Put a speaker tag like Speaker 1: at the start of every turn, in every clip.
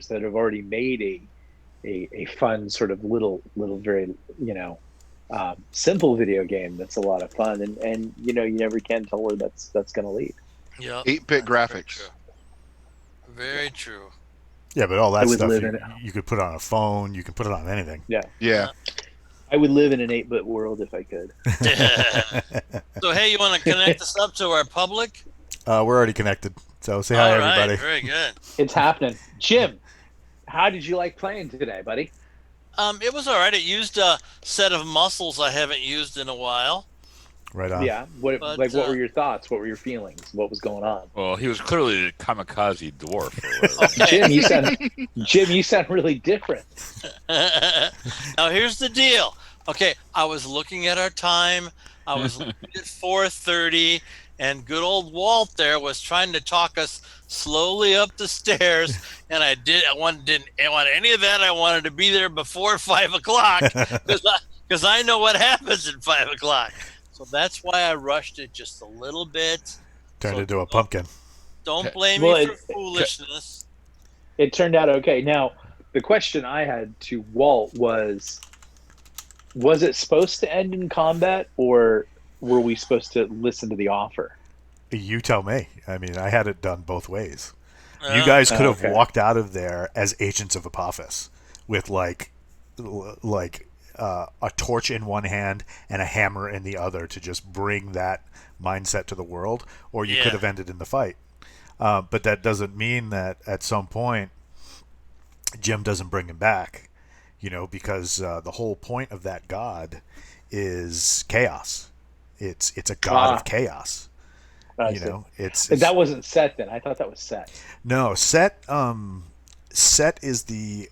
Speaker 1: that have already made a fun sort of little very simple video game that's a lot of fun, and you never can tell where that's going to lead.
Speaker 2: Yep.
Speaker 3: 8-bit
Speaker 2: That's very
Speaker 3: graphics.
Speaker 2: true. Very true.
Speaker 4: Yeah, but all
Speaker 1: I
Speaker 4: that
Speaker 1: would
Speaker 4: stuff
Speaker 1: live in
Speaker 4: you could put on a phone. You can put it on anything.
Speaker 1: Yeah,
Speaker 3: Yeah.
Speaker 1: I would live in an 8-bit world if I could.
Speaker 2: So, hey, you want to connect us up to our public?
Speaker 4: We're already connected. So say hi,
Speaker 2: All right,
Speaker 4: everybody.
Speaker 2: very good.
Speaker 1: It's happening. Jim, how did you like playing today, buddy?
Speaker 2: It was all right. It used a set of muscles I haven't used in a while.
Speaker 4: Right on.
Speaker 1: Yeah. What
Speaker 2: But,
Speaker 1: what were your thoughts? What were your feelings? What was going on?
Speaker 5: Well, he was clearly a kamikaze dwarf. Or whatever.
Speaker 2: Okay.
Speaker 1: Jim, you sound really different.
Speaker 2: Now, here's the deal. Okay, I was looking at our time. I was looking at 4:30, and good old Walt there was trying to talk us slowly up the stairs, and I didn't want any of that. I wanted to be there before 5 o'clock because I know what happens at 5 o'clock. So that's why I rushed it just a little bit.
Speaker 4: Turned into a pumpkin.
Speaker 2: Don't blame
Speaker 1: Well,
Speaker 2: me for foolishness.
Speaker 1: It turned out okay. Now, the question I had to Walt was it supposed to end in combat, or were we supposed to listen to the offer?
Speaker 4: You tell me. I mean, I had it done both ways. You guys could have
Speaker 1: okay.
Speaker 4: walked out of there as agents of Apophis with like a torch in one hand and a hammer in the other to just bring that mindset to the world, or you could have ended in the fight. But that doesn't mean that at some point Jim doesn't bring him back, because the whole point of that god is chaos. It's a god of chaos. It's
Speaker 1: that wasn't Set then. I thought that was Set.
Speaker 4: No, Set. Set is the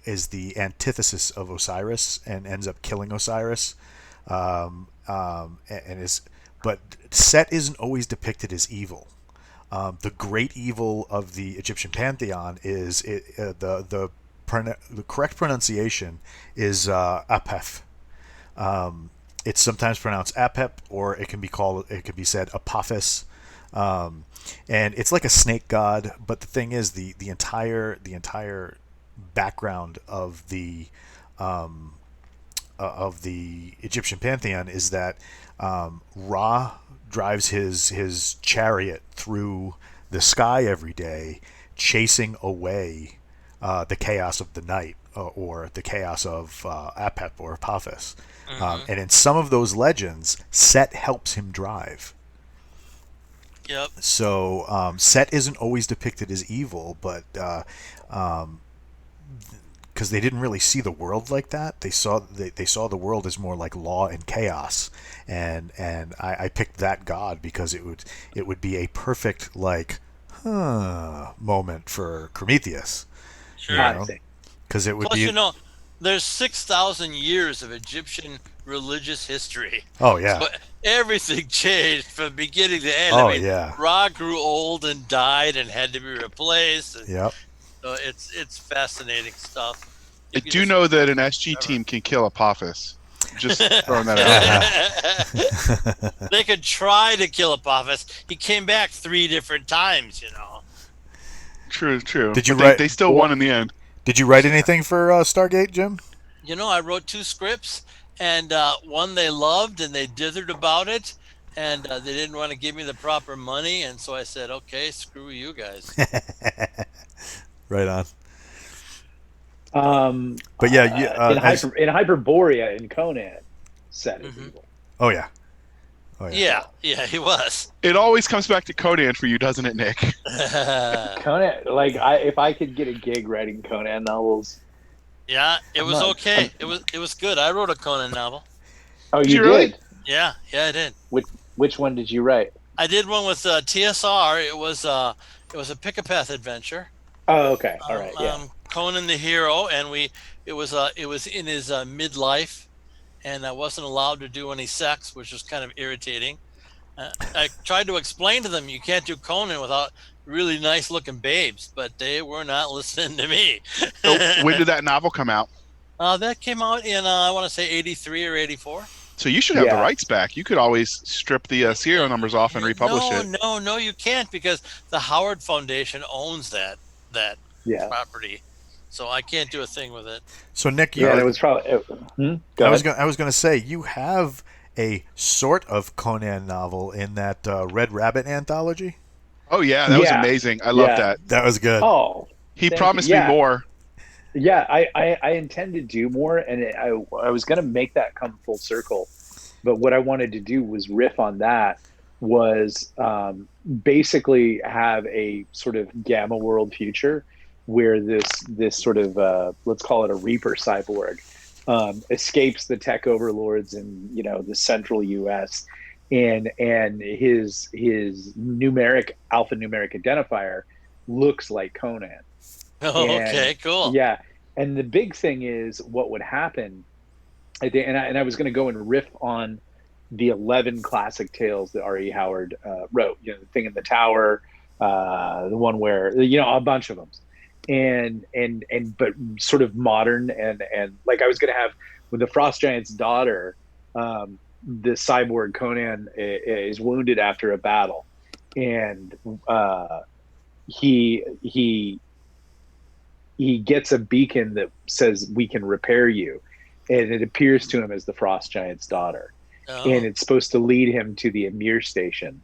Speaker 4: antithesis of Osiris and ends up killing Osiris, but Set isn't always depicted as evil. The great evil of the Egyptian pantheon is the correct pronunciation is Apep. It's sometimes pronounced Apep, or it can be said Apophis. And it's like a snake god, but the thing is, the entire background of the Egyptian pantheon is that Ra drives his chariot through the sky every day, chasing away the chaos of the night, or the chaos of Apep or Apophis. And in some of those legends, Set helps him drive.
Speaker 2: Yep.
Speaker 4: So Set isn't always depicted as evil, but because they didn't really see the world like that, they saw the world as more like law and chaos, and I picked that god because it would be a perfect moment for Prometheus.
Speaker 2: Sure.
Speaker 4: Because it would
Speaker 2: Plus,
Speaker 4: be.
Speaker 2: There's 6,000 years of Egyptian religious history.
Speaker 4: Oh yeah.
Speaker 2: So everything changed from beginning to end.
Speaker 4: Oh,
Speaker 2: I mean,
Speaker 4: yeah.
Speaker 2: Ra grew old and died and had to be replaced.
Speaker 4: Yep.
Speaker 2: So it's fascinating stuff.
Speaker 3: I do know that an SG team can kill Apophis. Just throwing that out there.
Speaker 2: They could try to kill Apophis. He came back 3 different times,
Speaker 3: True.
Speaker 4: Did you
Speaker 3: But
Speaker 4: write?
Speaker 3: They still won in the end.
Speaker 4: Did you write anything for Stargate, Jim?
Speaker 2: I wrote 2 scripts, and one they loved and they dithered about it, and they didn't want to give me the proper money, and so I said, okay, screw you guys.
Speaker 4: Right on. But yeah,
Speaker 1: in Hyperborea in Conan, Set is evil.
Speaker 4: Oh yeah.
Speaker 2: Yeah, he was.
Speaker 3: It always comes back to Conan for you, doesn't it, Nick?
Speaker 1: Conan, if I could get a gig writing Conan novels.
Speaker 2: Yeah, it was okay. It was good. I wrote a Conan novel.
Speaker 1: Oh, you
Speaker 3: Did you really?
Speaker 1: did?
Speaker 2: Yeah, I did.
Speaker 1: Which one did you write?
Speaker 2: I did one with TSR. It was a pick-a-path adventure.
Speaker 1: Oh, okay. All right. Yeah.
Speaker 2: Conan the hero, and it was in his midlife, and I wasn't allowed to do any sex, which was kind of irritating. I tried to explain to them you can't do Conan without really nice-looking babes, but they were not listening to me.
Speaker 3: So when did that novel come out?
Speaker 2: That came out in I want to say 83 or 84.
Speaker 3: So you should have the rights back. You could always strip the serial numbers off and republish it.
Speaker 2: No, you can't, because the Howard Foundation owns that
Speaker 1: Yeah.
Speaker 2: property. so I can't do a thing with it.
Speaker 4: So Nick,
Speaker 1: Yeah, it was probably.
Speaker 4: I was going to say you have a sort of Conan novel in that Red Rabbit anthology.
Speaker 3: Oh yeah, that was
Speaker 1: Yeah.
Speaker 3: amazing. I love
Speaker 1: Yeah.
Speaker 3: that.
Speaker 4: That was good.
Speaker 1: Oh,
Speaker 3: He
Speaker 1: thank
Speaker 3: promised
Speaker 1: you.
Speaker 3: me
Speaker 1: Yeah.
Speaker 3: more.
Speaker 1: Yeah, I intend to do more, and I was going to make that come full circle, but what I wanted to do was riff on that, was basically have a sort of gamma world future where this sort of let's call it a Reaper cyborg escapes the tech overlords in the central U.S. and his alphanumeric identifier looks like Conan.
Speaker 2: Oh,
Speaker 1: And
Speaker 2: okay, cool.
Speaker 1: yeah, and the big thing is what would happen. And I was going to go and riff on the 11 classic tales that R.E. Howard wrote. The Thing in the Tower, the one where a bunch of them, and but sort of modern and like I was going to have with the Frost Giant's daughter. The cyborg Conan is wounded after a battle, and he gets a beacon that says we can repair you, and it appears to him as the Frost Giant's daughter, and it's supposed to lead him to the Emir station,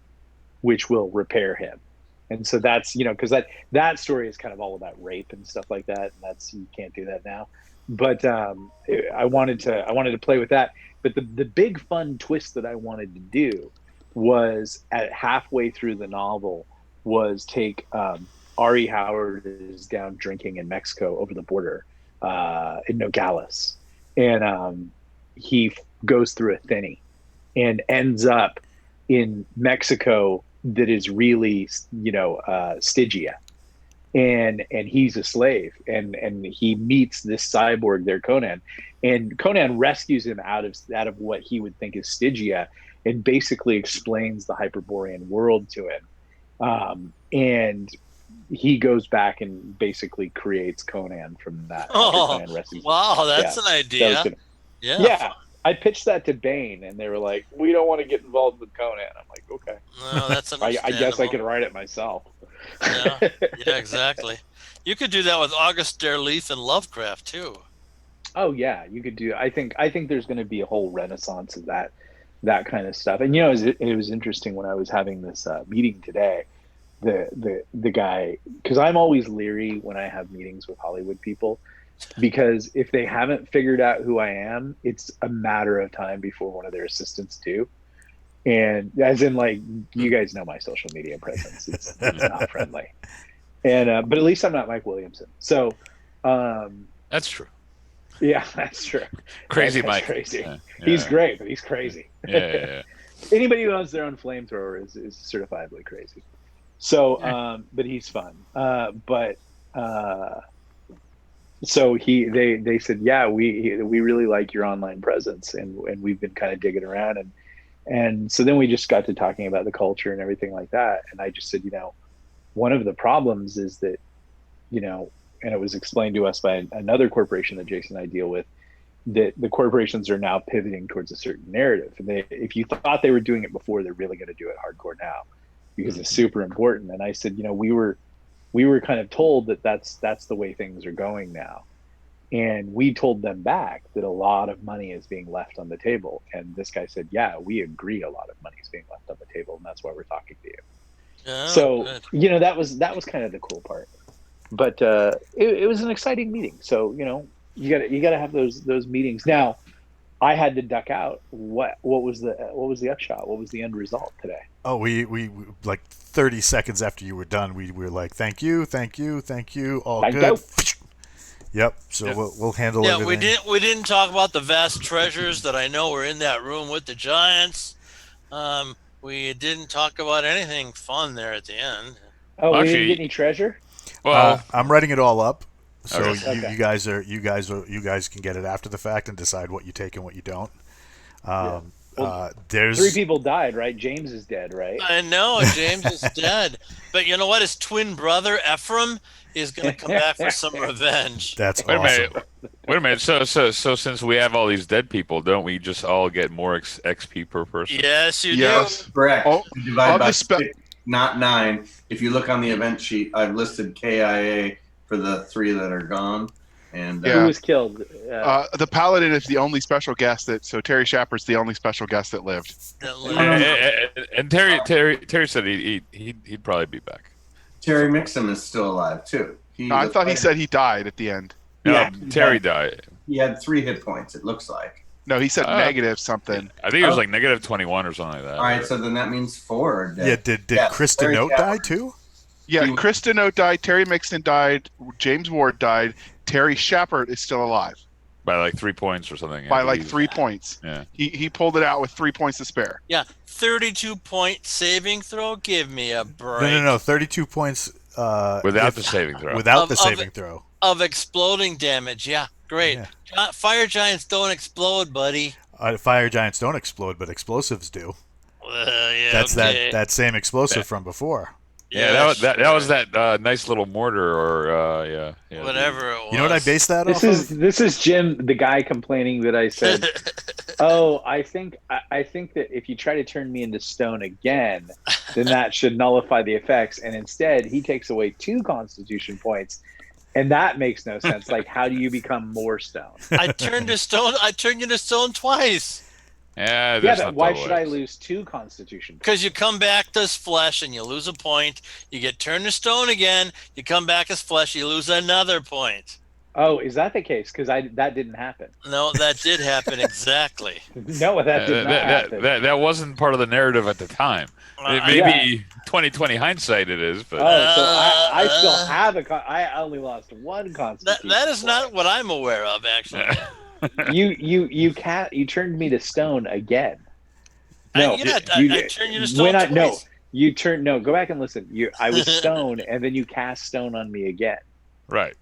Speaker 1: which will repair him. And so that's because that story is kind of all about rape and stuff like that, and you can't do that now. But I wanted to play with that. But the big fun twist that I wanted to do was at halfway through the novel was take R.E. Howard is down drinking in Mexico over the border in Nogales, and he goes through a thinny and ends up in Mexico that is really Stygia, and he's a slave, and he meets this cyborg there, Conan, and Conan rescues him out of what he would think is Stygia, and basically explains the Hyperborean world to him, and he goes back and basically creates Conan from that.
Speaker 2: Oh,
Speaker 1: Conan
Speaker 2: wow, that's an idea.
Speaker 1: Yeah. I pitched that to Bane, and they were like, "We don't want to get involved with Conan." I'm like, "Okay."
Speaker 2: No, that's
Speaker 1: I guess I could write it myself.
Speaker 2: Yeah, exactly. You could do that with August Derleth and Lovecraft too.
Speaker 1: Oh yeah, you could do. I think there's going to be a whole renaissance of that kind of stuff. And it was interesting when I was having this meeting today. The guy, because I'm always leery when I have meetings with Hollywood people, because if they haven't figured out who I am, it's a matter of time before one of their assistants do. And as in, like, you guys know my social media presence, it's not friendly. And but at least I'm not Mike Williamson. So
Speaker 5: That's true.
Speaker 1: yeah, that's true.
Speaker 5: Crazy
Speaker 1: That's
Speaker 5: Mike.
Speaker 1: crazy.
Speaker 5: Yeah.
Speaker 1: He's great, but he's crazy.
Speaker 5: Yeah.
Speaker 1: Anybody who owns their own flamethrower is certifiably crazy. So, but he's fun. So they said, yeah, we really like your online presence, and we've been kind of digging around, and so then we just got to talking about the culture and everything like that. And I just said, one of the problems is that, and it was explained to us by another corporation that Jason and I deal with, that the corporations are now pivoting towards a certain narrative. And if you thought they were doing it before, they're really going to do it hardcore now, because it's super important. And I said, we were kind of told that that's the way things are going now. And we told them back that a lot of money is being left on the table. And this guy said, yeah, we agree a lot of money is being left on the table, and that's why we're talking to you.
Speaker 2: Oh,
Speaker 1: So,
Speaker 2: good.
Speaker 1: that was kind of the cool part. But it was an exciting meeting. So, you got to have those meetings. Now, I had to duck out. What was the upshot? What was the end result today?
Speaker 4: Oh, we like 30 seconds after you were done, we were like, thank you, all
Speaker 1: Thank
Speaker 4: good.
Speaker 1: you.
Speaker 4: Yep. So we'll handle everything.
Speaker 2: we didn't talk about the vast treasures that I know were in that room with the giants. We didn't talk about anything fun there at the end.
Speaker 1: Oh, we
Speaker 5: Actually,
Speaker 1: didn't get any treasure?
Speaker 5: Well,
Speaker 4: I'm writing it all up, so
Speaker 5: Okay.
Speaker 4: you guys can get it after the fact and decide what you take and what you don't. There's
Speaker 1: 3 people died, right? James is dead, right?
Speaker 2: I know James is dead, but you know what? His twin brother Ephraim is going to come back for some revenge.
Speaker 4: That's
Speaker 5: wait
Speaker 4: awesome.
Speaker 5: a minute. So since we have all these dead people, don't we just all get more XP per person?
Speaker 2: Yes, you
Speaker 3: Yes.
Speaker 6: Correct.
Speaker 3: Oh,
Speaker 6: You divide
Speaker 3: I'll
Speaker 6: by
Speaker 3: just spe-
Speaker 6: 6, not 9. If you look on the event sheet, I've listed KIA for the 3 that are gone. And
Speaker 1: Who was killed?
Speaker 3: The paladin is the only special guest so Terry Shepard's the only special guest that lived.
Speaker 5: And Terry said he'd probably be back.
Speaker 6: Terry Mixon is still alive too.
Speaker 3: I thought he said he died at the end.
Speaker 5: No, Terry died.
Speaker 6: He had 3 hit points, it looks like.
Speaker 3: No, he said negative something.
Speaker 5: I think it was like negative 21 or something like that.
Speaker 6: All right, so then that means 4 are dead.
Speaker 4: Yeah, did Chris Denote die too?
Speaker 3: Yeah, Chris Denote died, Terry Mixon died, James Ward died, Terry Shepard is still alive.
Speaker 5: By like 3 points or something.
Speaker 3: By like 3 points.
Speaker 5: Yeah.
Speaker 3: He pulled it out with 3 points to spare.
Speaker 2: Yeah, 32-point saving throw. Give me a break.
Speaker 4: No. 32 points.
Speaker 5: Without the saving throw.
Speaker 4: Without the saving throw.
Speaker 2: Of exploding damage. Yeah, great.
Speaker 4: Yeah.
Speaker 2: Fire giants don't explode, buddy.
Speaker 4: Fire giants don't explode, but explosives do.
Speaker 2: Yeah,
Speaker 4: That's
Speaker 2: okay.
Speaker 4: that same explosive from before.
Speaker 5: Yeah, that was that nice little mortar or yeah.
Speaker 2: Whatever it was.
Speaker 4: You know what I based that off of?
Speaker 1: This is Jim, the guy complaining that I said, "Oh, I think that if you try to turn me into stone again, then that should nullify the effects." And instead, he takes away 2 Constitution points, and that makes no sense. Like, how do you become more stone?
Speaker 2: I turned you to stone twice.
Speaker 5: Yeah,
Speaker 1: but why should I lose 2 Constitution points?
Speaker 2: Because you come back as flesh and you lose a point. You get turned to stone again. You come back as flesh. You lose another point.
Speaker 1: Oh, is that the case? Because that didn't happen.
Speaker 2: No, that did happen exactly.
Speaker 1: No, that did not happen.
Speaker 5: That wasn't part of the narrative at the time. Maybe 2020 hindsight it is, but
Speaker 1: so I still have I only lost 1 Constitution.
Speaker 2: That is not what I'm aware of, actually.
Speaker 1: You turned me to stone again. No,
Speaker 2: I turned you to stone twice.
Speaker 1: Go back and listen. I was stone, and then you cast stone on me again.
Speaker 5: Right.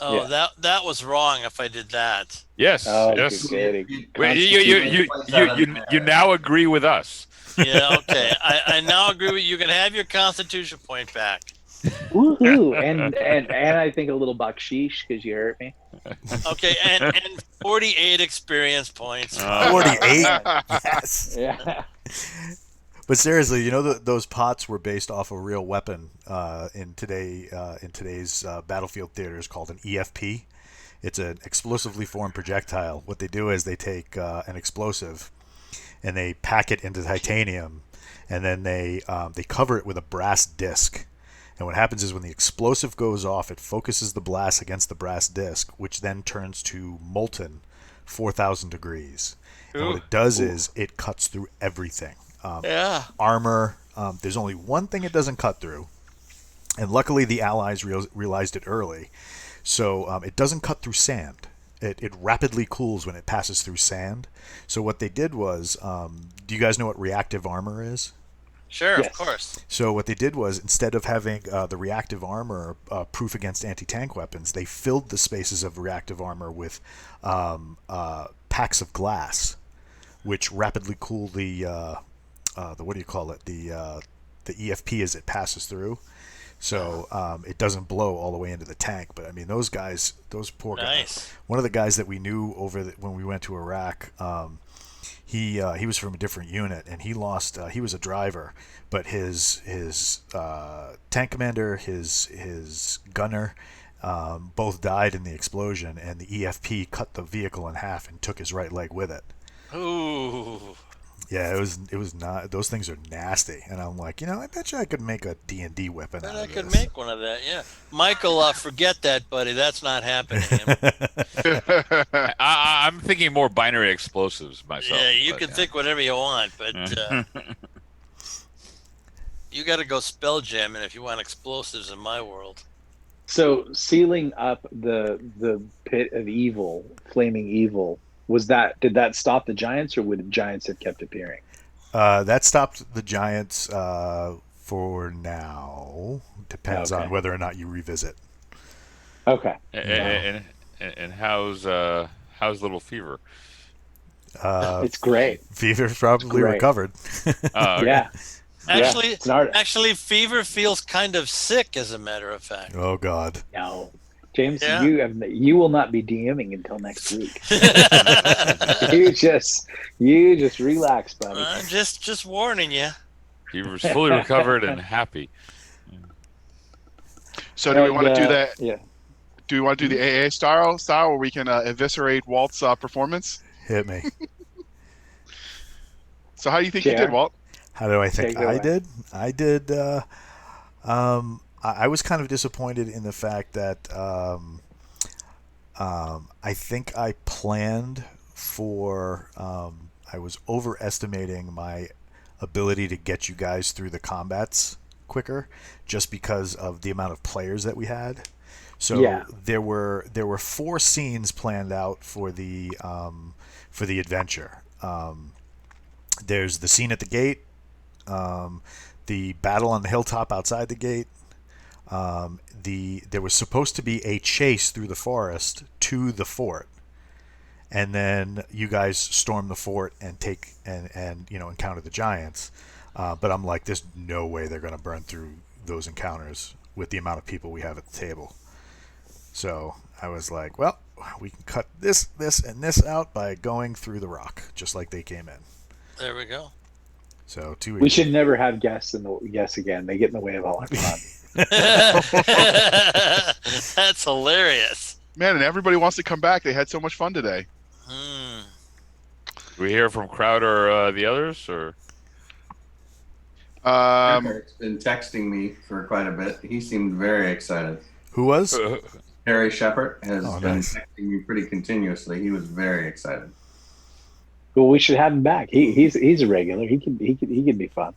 Speaker 2: Oh, yeah. that was wrong if I did that.
Speaker 5: Yes.
Speaker 1: Oh,
Speaker 5: yes.
Speaker 1: You
Speaker 5: now agree with us.
Speaker 2: Yeah, okay. I now agree with you. You can have your Constitution point back.
Speaker 1: Woohoo! And I think a little baksheesh because you hurt me.
Speaker 2: Okay, and 48 experience points.
Speaker 4: 48. Yes.
Speaker 1: Yeah.
Speaker 4: But seriously, you know those pots were based off a real weapon in today's battlefield theaters called an EFP. It's an explosively formed projectile. What they do is they take an explosive and they pack it into titanium, and then they cover it with a brass disc. And what happens is when the explosive goes off, it focuses the blast against the brass disc, which then turns to molten 4,000 degrees. And what it does is it cuts through everything. Armor. There's only one thing it doesn't cut through, and luckily the Allies realized it early. So it doesn't cut through sand. It rapidly cools when it passes through sand. So what they did was, do you guys know what reactive armor is?
Speaker 2: Sure,
Speaker 1: yes.
Speaker 2: Of course.
Speaker 4: So what they did was, instead of having the reactive armor proof against anti-tank weapons, they filled the spaces of reactive armor with packs of glass, which rapidly cool the what do you call it? The EFP as it passes through. So it doesn't blow all the way into the tank. But I mean, those guys, those poor guys. One of the guys that we knew when we went to Iraq, he was from a different unit, and he lost. He was a driver, but his tank commander, his gunner, both died in the explosion, and the EFP cut the vehicle in half and took his right leg with it.
Speaker 2: Ooh.
Speaker 4: Yeah, it was not. Those things are nasty, and I'm like, I bet you I could make a D&D weapon out of
Speaker 2: I could
Speaker 4: this.
Speaker 2: make one of that. Yeah, Michael, forget that, buddy. That's not happening.
Speaker 5: I'm thinking more binary explosives myself.
Speaker 2: Yeah, you can think whatever you want, but you got to go spell jamming if you want explosives in my world.
Speaker 1: So sealing up the pit of evil, flaming evil. Did that stop the giants, or would the giants have kept appearing?
Speaker 4: That stopped the giants for now. Depends on whether or not you revisit.
Speaker 1: Okay.
Speaker 5: And how's Little Fever?
Speaker 1: It's great.
Speaker 4: Fever's probably recovered.
Speaker 5: Okay.
Speaker 1: Yeah.
Speaker 2: Actually, Fever feels kind of sick, as a matter of fact.
Speaker 4: Oh God.
Speaker 1: No. James, you will not be DMing until next week. you just relax, buddy.
Speaker 2: Just warning you.
Speaker 5: Fever's fully recovered and happy.
Speaker 3: So do we want to do that?
Speaker 1: Yeah.
Speaker 3: Do we want to do the AA style where we can eviscerate Walt's performance?
Speaker 4: Hit me.
Speaker 3: So how do you think you did, Walt?
Speaker 4: How do I think
Speaker 1: Take it
Speaker 4: I
Speaker 1: away.
Speaker 4: did? I did. I was kind of disappointed in the fact that I think I planned for. I was overestimating my ability to get you guys through the combats quicker, just because of the amount of players that we had. So there were 4 scenes planned out for the adventure. There's the scene at the gate, the battle on the hilltop outside the gate. There was supposed to be a chase through the forest to the fort, and then you guys storm the fort and encounter the giants. But I'm like, there's no way they're going to burn through those encounters with the amount of people we have at the table. So I was like, well, we can cut this, and this out by going through the rock, just like they came in.
Speaker 2: There we go.
Speaker 4: So
Speaker 1: we should never have guests again. They get in the way of all our fun.
Speaker 2: That's hilarious.
Speaker 3: Man, and everybody wants to come back. They had so much fun today.
Speaker 5: We hear from Crowder or the others, or
Speaker 6: Shepard's been texting me for quite a bit. He seemed very excited.
Speaker 4: Who was?
Speaker 6: Harry Shepard has been
Speaker 4: nice.
Speaker 6: texting me pretty continuously. He was very excited.
Speaker 1: Well, we should have him back. He's a regular. He can be fun.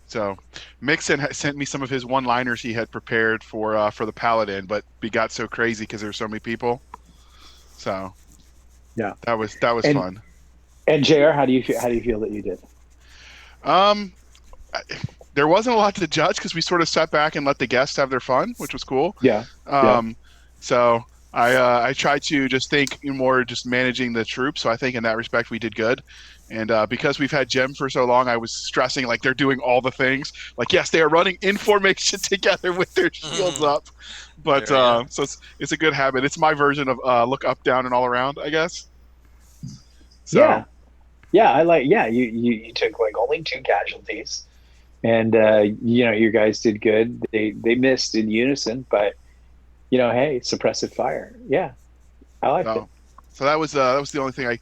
Speaker 3: So, Mixon sent me some of his one-liners he had prepared for the Paladin, but we got so crazy because there were so many people. So,
Speaker 1: yeah,
Speaker 3: that was fun.
Speaker 1: And JR, how do you feel that you did?
Speaker 3: There wasn't a lot to judge because we sort of sat back and let the guests have their fun, which was cool.
Speaker 1: Yeah.
Speaker 3: So I tried to just think more just managing the troops. So I think in that respect we did good. And because we've had Jem for so long, I was stressing like they're doing all the things. Like, yes, they are running in formation together with their shields up. But so it's a good habit. It's my version of look up, down, and all around, I guess. So.
Speaker 1: Yeah. I like. Yeah, you took like only 2 casualties, and you guys did good. They missed in unison, but hey, suppressive fire. Yeah, I liked it.
Speaker 3: So that was the only thing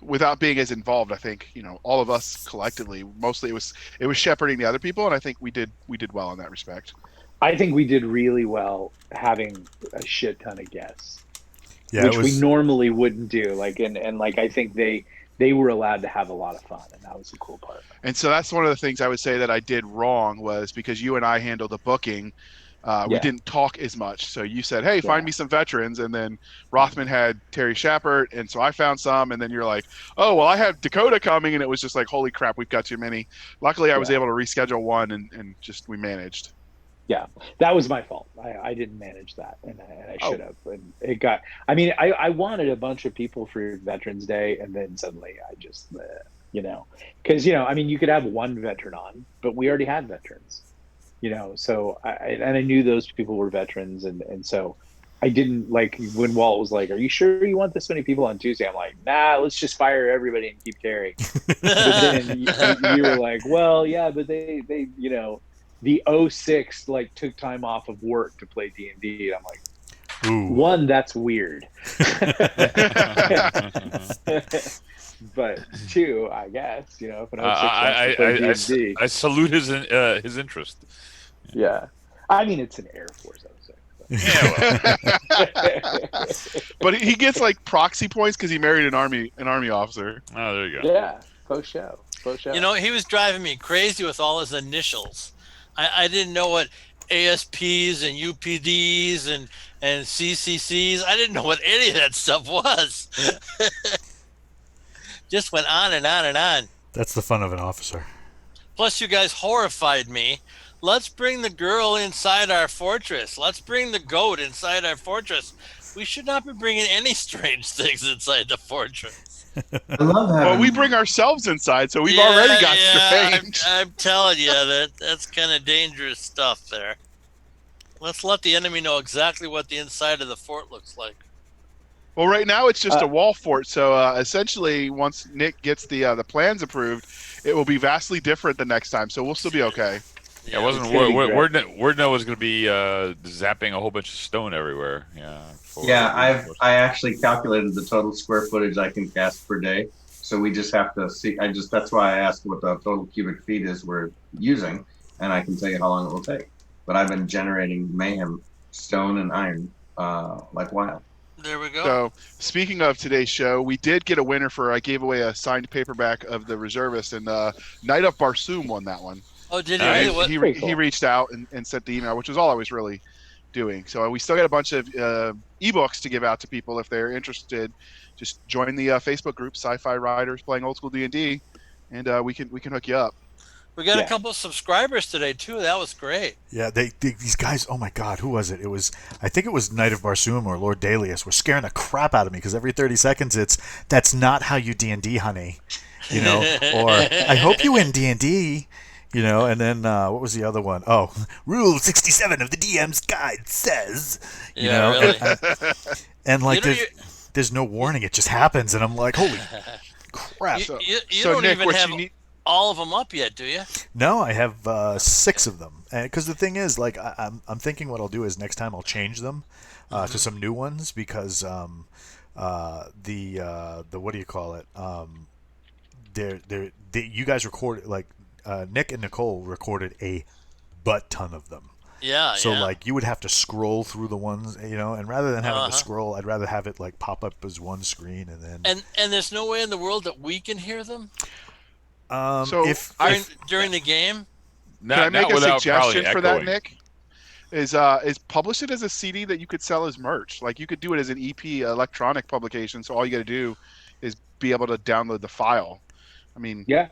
Speaker 3: without being as involved, I think all of us collectively, mostly it was shepherding the other people, and I think we did well in that respect.
Speaker 1: I think we did really well having a shit ton of guests, which we normally wouldn't do. Like and like I think they were allowed to have a lot of fun, and that was the cool part. And
Speaker 3: so that's one of the things I would say that I did wrong was because you and I handled the booking. We didn't talk as much. So you said, hey, find me some veterans. And then Rothman had Terry Shepard. And so I found some. And then you're like, oh, well, I have Dakota coming. And it was just like, holy crap, we've got too many. Luckily, I was able to reschedule one and just we managed.
Speaker 1: Yeah, that was my fault. I didn't manage that. And I should have. And it got, I wanted a bunch of people for Veterans Day. And then suddenly I just, because, you could have one veteran on, but we already had veterans. So I knew those people were veterans, and so I didn't like when Walt was like, "Are you sure you want this many people on Tuesday?" I'm like, "Nah, let's just fire everybody and keep Terry." But then you were like, "Well, yeah, but they the 06 like took time off of work to play D&D." And I'm like,
Speaker 4: ooh.
Speaker 1: One, that's weird. But 2, I guess, if an 06
Speaker 5: I salute his interest.
Speaker 1: Yeah, it's an Air Force 06.
Speaker 3: But he gets like proxy points because he married an army officer.
Speaker 5: Oh, there you go.
Speaker 1: Yeah, post show.
Speaker 2: He was driving me crazy with all his initials. I didn't know what ASPs and UPDs and CCCs. I didn't know what any of that stuff was. Just went on and on and on.
Speaker 4: That's the fun of an officer.
Speaker 2: Plus, you guys horrified me. Let's bring the girl inside our fortress. Let's bring the goat inside our fortress. We should not be bringing any strange things inside the fortress.
Speaker 6: I love having.
Speaker 3: Well, we bring ourselves inside, so we've already got strange.
Speaker 2: I'm telling you, that's kind of dangerous stuff there. Let's let the enemy know exactly what the inside of the fort looks like.
Speaker 3: Well, right now it's just a wall fort, so essentially once Nick gets the plans approved, it will be vastly different the next time, so we'll still be okay.
Speaker 5: It wasn't
Speaker 1: It's gonna be great.
Speaker 5: word no was going to be zapping a whole bunch of stone everywhere. Yeah.
Speaker 6: I actually calculated the total square footage I can cast per day. So we just have to see. That's why I asked what the total cubic feet is we're using, and I can tell you how long it will take. But I've been generating mayhem, stone and iron, like wild.
Speaker 2: There we go.
Speaker 3: So, speaking of today's show, we did get a winner I gave away a signed paperback of the Reservist, and Knight of Barsoom won that one.
Speaker 2: Oh, did he really? What?
Speaker 3: He
Speaker 1: cool.
Speaker 3: reached out and sent the email, which was all I was really doing. So we still got a bunch of ebooks to give out to people if they're interested. Just join the Facebook group, Sci-Fi Writers Playing Old School D&D, and we can hook you up.
Speaker 2: We got a couple of subscribers today too. That was great.
Speaker 4: Yeah, these guys. Oh my God, who was it? I think it was Knight of Barsoom or Lord Dalius. Were scaring the crap out of me because every 30 seconds that's not how you D&D, honey. Or I hope you win D&D. And then what was the other one? Oh, Rule 67 of the DM's Guide says,
Speaker 2: really.
Speaker 4: and like there's no warning. It just happens, and I'm like, holy crap.
Speaker 2: You
Speaker 3: so
Speaker 2: don't
Speaker 3: Nick,
Speaker 2: even have all of them up yet, do you?
Speaker 4: No, I have 6 of them. Because the thing is, like, I'm thinking what I'll do is next time I'll change them to some new ones because the what do you call it? You guys recorded, like, Nick and Nicole recorded a butt ton of them.
Speaker 2: Yeah.
Speaker 4: So like you would have to scroll through the ones, and rather than having to scroll, I'd rather have it like pop up as one screen and then.
Speaker 2: And there's no way in the world that we can hear them.
Speaker 3: So
Speaker 4: if
Speaker 2: during the game.
Speaker 3: Can I make a suggestion for that, Nick? Is publish it as a CD that you could sell as merch. Like you could do it as an EP electronic publication. So all you got to do is be able to download the file. I mean,
Speaker 1: yeah,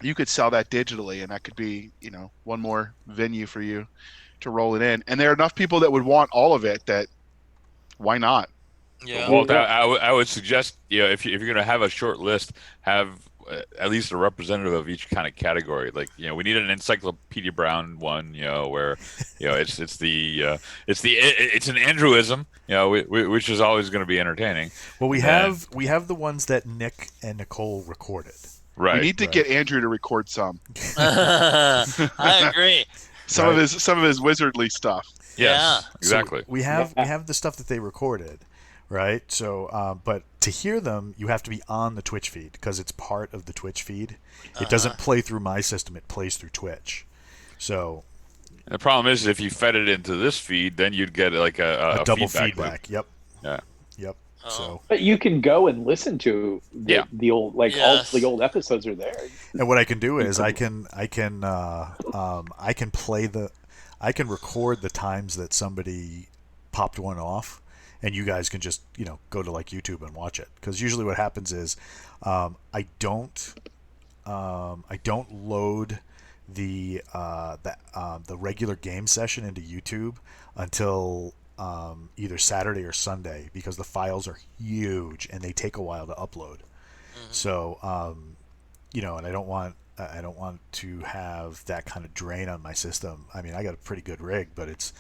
Speaker 3: you could sell that digitally, and that could be one more venue for you to roll it in. And there are enough people that would want all of it that why not?
Speaker 2: Yeah.
Speaker 5: Well, I would suggest if you're going to have a short list, have at least a representative of each kind of category. Like we need an Encyclopedia Brown one, where it's an Andrewism, which is always going to be entertaining.
Speaker 4: Well, we have the ones that Nick and Nicole recorded.
Speaker 5: Right.
Speaker 3: We need to get Andrew to record some.
Speaker 2: I agree.
Speaker 3: Some of his wizardly stuff.
Speaker 5: Yes,
Speaker 2: Yeah.
Speaker 5: exactly.
Speaker 4: So we have the stuff that they recorded, right? So, but to hear them, you have to be on the Twitch feed because it's part of the Twitch feed. It doesn't play through my system; it plays through Twitch. So,
Speaker 5: the problem is if you fed it into this feed, then you'd get like a
Speaker 4: double
Speaker 5: feedback.
Speaker 4: Yep.
Speaker 5: Yeah.
Speaker 4: Yep.
Speaker 2: Oh.
Speaker 4: So,
Speaker 1: but you can go and listen to the old all the old episodes are there.
Speaker 4: And what I can do is I can record the times that somebody popped one off, and you guys can just go to like YouTube and watch it. Because usually what happens is I don't load the regular game session into YouTube until either Saturday or Sunday because the files are huge and they take a while to upload. So and I don't want to have that kind of drain on my system. I mean, I got a pretty good rig, but it's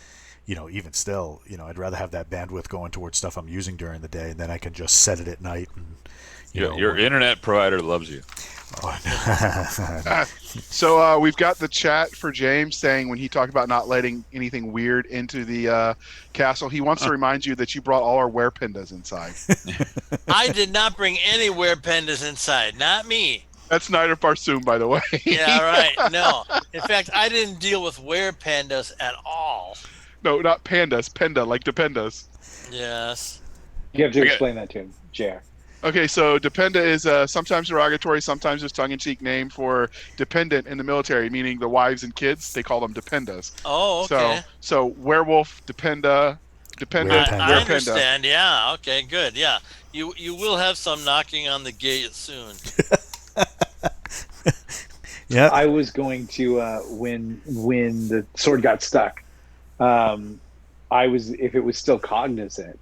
Speaker 4: even still, I'd rather have that bandwidth going towards stuff I'm using during the day, and then I can just set it at night. And
Speaker 5: your internet provider loves you.
Speaker 3: So we've got the chat for James saying when he talked about not letting anything weird into the castle, he wants to remind you that you brought all our werependas inside.
Speaker 2: I did not bring any werependas inside. Not me.
Speaker 3: That's Knight of Barsoom, by the way.
Speaker 2: Yeah, right. No. In fact, I didn't deal with werependas at all.
Speaker 3: No, not pandas. Penda, like dependas.
Speaker 2: Yes.
Speaker 1: You have to explain that to him, JR.
Speaker 3: Okay, so dependa is sometimes derogatory, sometimes just tongue-in-cheek name for dependent in the military, meaning the wives and kids. They call them dependas.
Speaker 2: Oh, okay.
Speaker 3: So werewolf, dependent,
Speaker 2: I understand. Yeah. Okay. Good. Yeah. You will have some knocking on the gate soon.
Speaker 4: Yeah.
Speaker 1: I was going to when the sword got stuck. If it was still cognizant,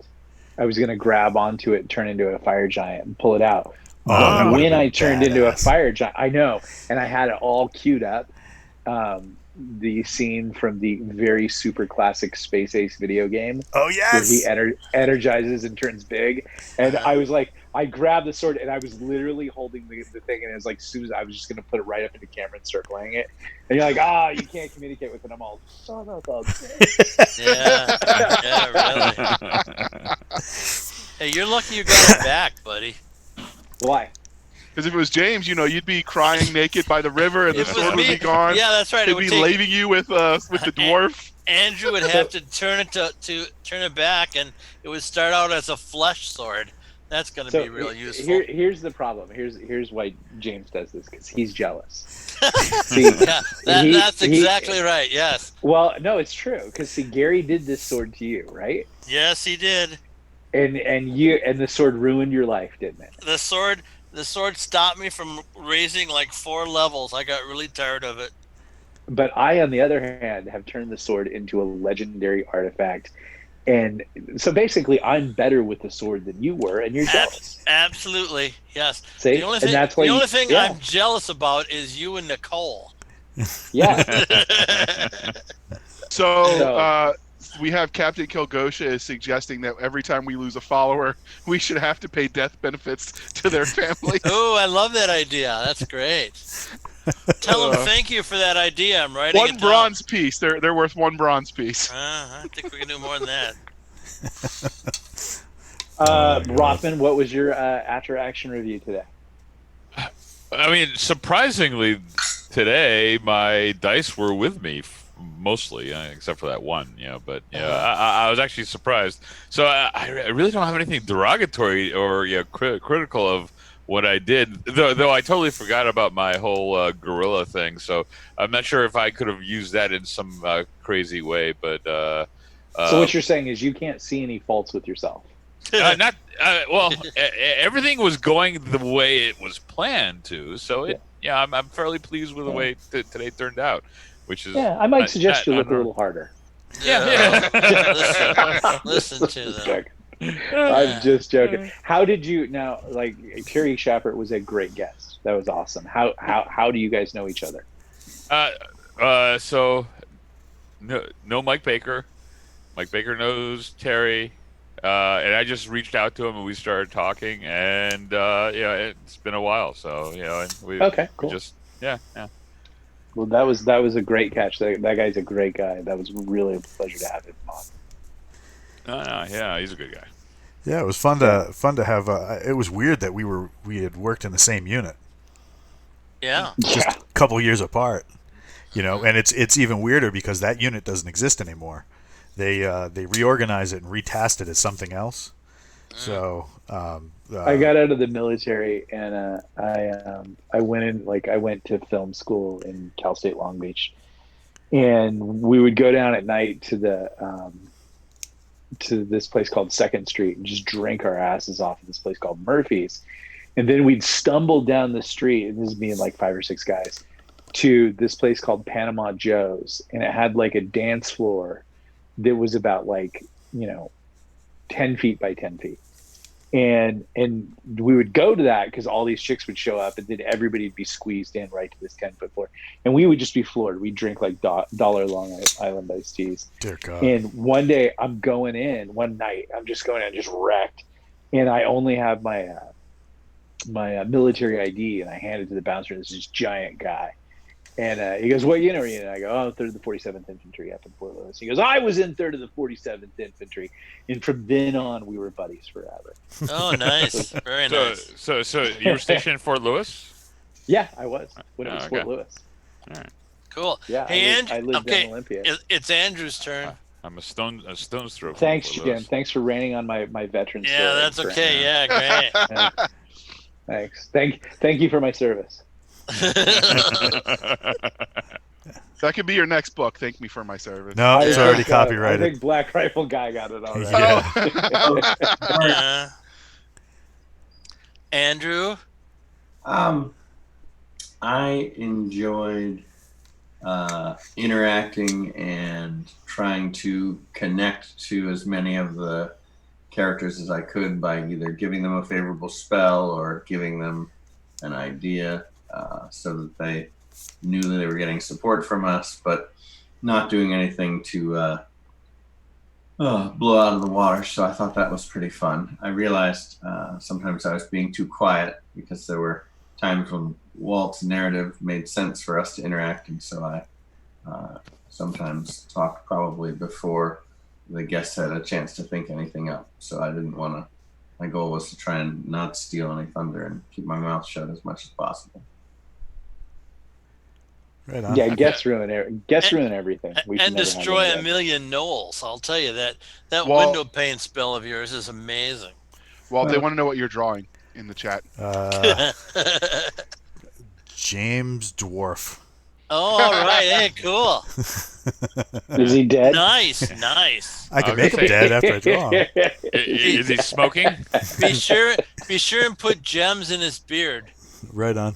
Speaker 1: I was going to grab onto it, turn into a fire giant, and pull it out. When I turned into a fire giant, I know, and I had it all queued up. the scene from the very super classic Space Ace video game
Speaker 4: Oh
Speaker 1: where
Speaker 4: yes.
Speaker 1: he energizes and turns big? And I was like, I grabbed the sword and I was literally holding the thing, and it was like, as soon as I was just going to put it right up in the camera and start playing it. And you're like, you can't communicate with it. I'm all, son of a bitch.
Speaker 2: Yeah, really. Hey, you're lucky you got it back, buddy.
Speaker 1: Why?
Speaker 3: Because if it was James, you'd be crying naked by the river, and the
Speaker 2: If it
Speaker 3: sword
Speaker 2: was
Speaker 3: would
Speaker 2: me-
Speaker 3: be gone.
Speaker 2: Yeah, that's right.
Speaker 3: He'd be laving you with the dwarf.
Speaker 2: Andrew would have to turn it back, and it would start out as a flesh sword. That's going to be real useful.
Speaker 1: Here's the problem. Here's why James does this, because he's jealous.
Speaker 2: Yeah, that's exactly right. Yes.
Speaker 1: Well, no, it's true, because Gary did this sword to you, right?
Speaker 2: Yes, he did.
Speaker 1: And the sword ruined your life, didn't it?
Speaker 2: The sword stopped me from raising like 4 levels. I got really tired of it.
Speaker 1: But I, on the other hand, have turned the sword into a legendary artifact. And so basically, I'm better with the sword than you were, and you're jealous.
Speaker 2: Absolutely, yes.
Speaker 1: See?
Speaker 2: The only
Speaker 1: And
Speaker 2: thing,
Speaker 1: that's why
Speaker 2: I'm jealous about is you and Nicole.
Speaker 1: Yeah.
Speaker 3: So we have Captain Kilgosha is suggesting that every time we lose a follower, we should have to pay death benefits to their family.
Speaker 2: Oh, I love that idea. That's great. Tell them thank you for that idea. I'm writing
Speaker 3: One
Speaker 2: it down.
Speaker 3: bronze piece. They're worth 1 bronze piece.
Speaker 2: I think we can do more than that.
Speaker 1: Rothman, what was your after action review today?
Speaker 5: I mean, surprisingly, today my dice were with me mostly, except for that one. But I was actually surprised. So I really don't have anything derogatory or critical of what I did, though I totally forgot about my whole gorilla thing. So I'm not sure if I could have used that in some crazy way. But
Speaker 1: so what you're saying is you can't see any faults with yourself.
Speaker 5: Everything was going the way it was planned to. So I'm fairly pleased with the way today turned out. Which is
Speaker 1: I might suggest you look a little harder.
Speaker 2: Yeah. Listen to them.
Speaker 1: I'm just joking. How did you now? Like, Terry Schappert was a great guest. That was awesome. How do you guys know each other?
Speaker 5: So no Mike Baker. Mike Baker knows Terry, and I just reached out to him and we started talking, and it's been a while. So and we
Speaker 1: cool.
Speaker 5: Yeah.
Speaker 1: Well, that was a great catch. That guy's a great guy. That was really a pleasure to have him on.
Speaker 5: Yeah, he's a good guy.
Speaker 4: Yeah, it was fun to have. It was weird that we had worked in the same unit.
Speaker 2: Yeah,
Speaker 4: just a couple years apart, and it's even weirder because that unit doesn't exist anymore. They reorganized it and retasted it as something else. So
Speaker 1: I got out of the military and I went to film school in Cal State Long Beach, and we would go down at night to this place called Second Street and just drink our asses off at this place called Murphy's. And then we'd stumble down the street, and this is me and like 5 or 6 guys, to this place called Panama Joe's. And it had like a dance floor that was about 10 feet by 10 feet. And we would go to that because all these chicks would show up, and then everybody would be squeezed in right to this 10-foot floor. And we would just be floored. We'd drink like dollar Long Island iced teas.
Speaker 4: Dear God.
Speaker 1: And one day one night, I'm just going in, just wrecked. And I only have my military ID, and I hand it to the bouncer. And this giant guy. And he goes, "What unit are you in?" And I go, "Oh, 3rd of the 47th Infantry up in Fort Lewis." He goes, "I was in 3rd of the 47th Infantry." And from then on, we were buddies forever.
Speaker 2: Oh, nice. Very nice.
Speaker 5: So you were stationed in Fort Lewis?
Speaker 1: Yeah, I was. When it was Fort Lewis.
Speaker 5: All right.
Speaker 2: Cool.
Speaker 1: Yeah,
Speaker 2: hey,
Speaker 1: I lived in Olympia.
Speaker 2: It's Andrew's turn.
Speaker 5: I'm a stone's throw.
Speaker 1: Thanks, Jim. Thanks for raining on my veteran story.
Speaker 2: Yeah, that's okay. Yeah, great.
Speaker 1: Yeah. Thanks. Thank you for my service.
Speaker 3: That could be your next book. Thank me for my service.
Speaker 4: No, it's already copyrighted.
Speaker 1: I think Black Rifle Guy got it already.
Speaker 2: Yeah. Andrew?
Speaker 6: I enjoyed interacting and trying to connect to as many of the characters as I could by either giving them a favorable spell or giving them an idea so that they knew that they were getting support from us, but not doing anything to blow out of the water. So I thought that was pretty fun. I realized sometimes I was being too quiet because there were times when Walt's narrative made sense for us to interact, and so I sometimes talked probably before the guests had a chance to think anything up. So I didn't want to. My goal was to try and not steal any thunder and keep my mouth shut as much as possible.
Speaker 4: Right on.
Speaker 1: Yeah, guests ruin everything. We should
Speaker 2: And
Speaker 1: never
Speaker 2: destroy
Speaker 1: have
Speaker 2: a million gnolls. I'll tell you that
Speaker 3: Well-
Speaker 2: window pane spell of yours is amazing.
Speaker 3: Well, they want to know what you're drawing in the chat.
Speaker 4: James Dwarf.
Speaker 2: Oh, all right. Hey, cool.
Speaker 1: Is he dead?
Speaker 2: Nice.
Speaker 4: I can
Speaker 5: was
Speaker 4: make him
Speaker 5: gonna say-
Speaker 4: dead after I draw him.
Speaker 5: Is he smoking?
Speaker 2: Be sure and put gems in his beard.
Speaker 4: Right on.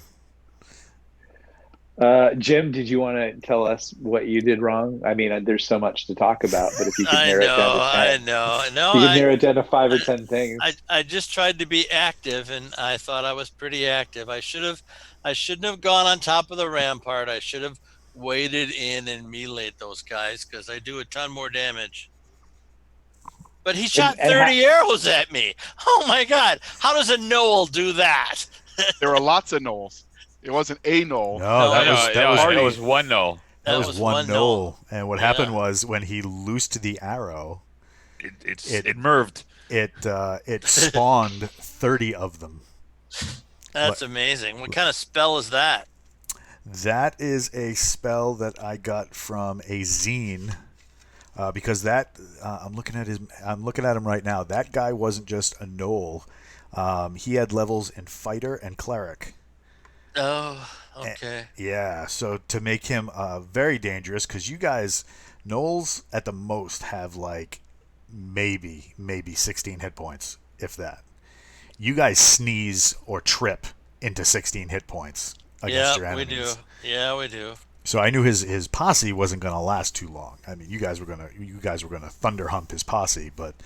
Speaker 1: Jim, did you want to tell us what you did wrong? I mean, there's so much to talk about, but if you could
Speaker 2: I
Speaker 1: narrow it down to 10.
Speaker 2: know. No,
Speaker 1: You can narrow it down to 5 or 10 things.
Speaker 2: I just tried to be active, and I thought I was pretty active. I shouldn't have gone on top of the rampart. I should have waded in and meleeed those guys because I do a ton more damage. But he shot
Speaker 1: and
Speaker 2: 30 arrows at me. Oh my God! How does a gnoll do that?
Speaker 3: There were lots of gnolls. It wasn't a gnoll.
Speaker 4: No,
Speaker 5: that was one no.
Speaker 4: that was one knoll. And what happened
Speaker 2: Yeah.
Speaker 4: was when he loosed the arrow,
Speaker 5: It merved.
Speaker 4: it spawned 30 of them.
Speaker 2: That's amazing. What kind of spell is that?
Speaker 4: That is a spell that I got from a zine. Because that I'm looking at him right now. That guy wasn't just a gnoll. He had levels in fighter and cleric.
Speaker 2: Oh, okay.
Speaker 4: Yeah, so to make him very dangerous, because you guys, gnolls at the most have like maybe 16 hit points, if that. You guys sneeze or trip into 16 hit points against your
Speaker 2: Yeah, we
Speaker 4: enemies.
Speaker 2: do. Yeah, we do.
Speaker 4: So I knew his posse wasn't going to last too long. I mean, you guys were gonna thunder hump his posse, but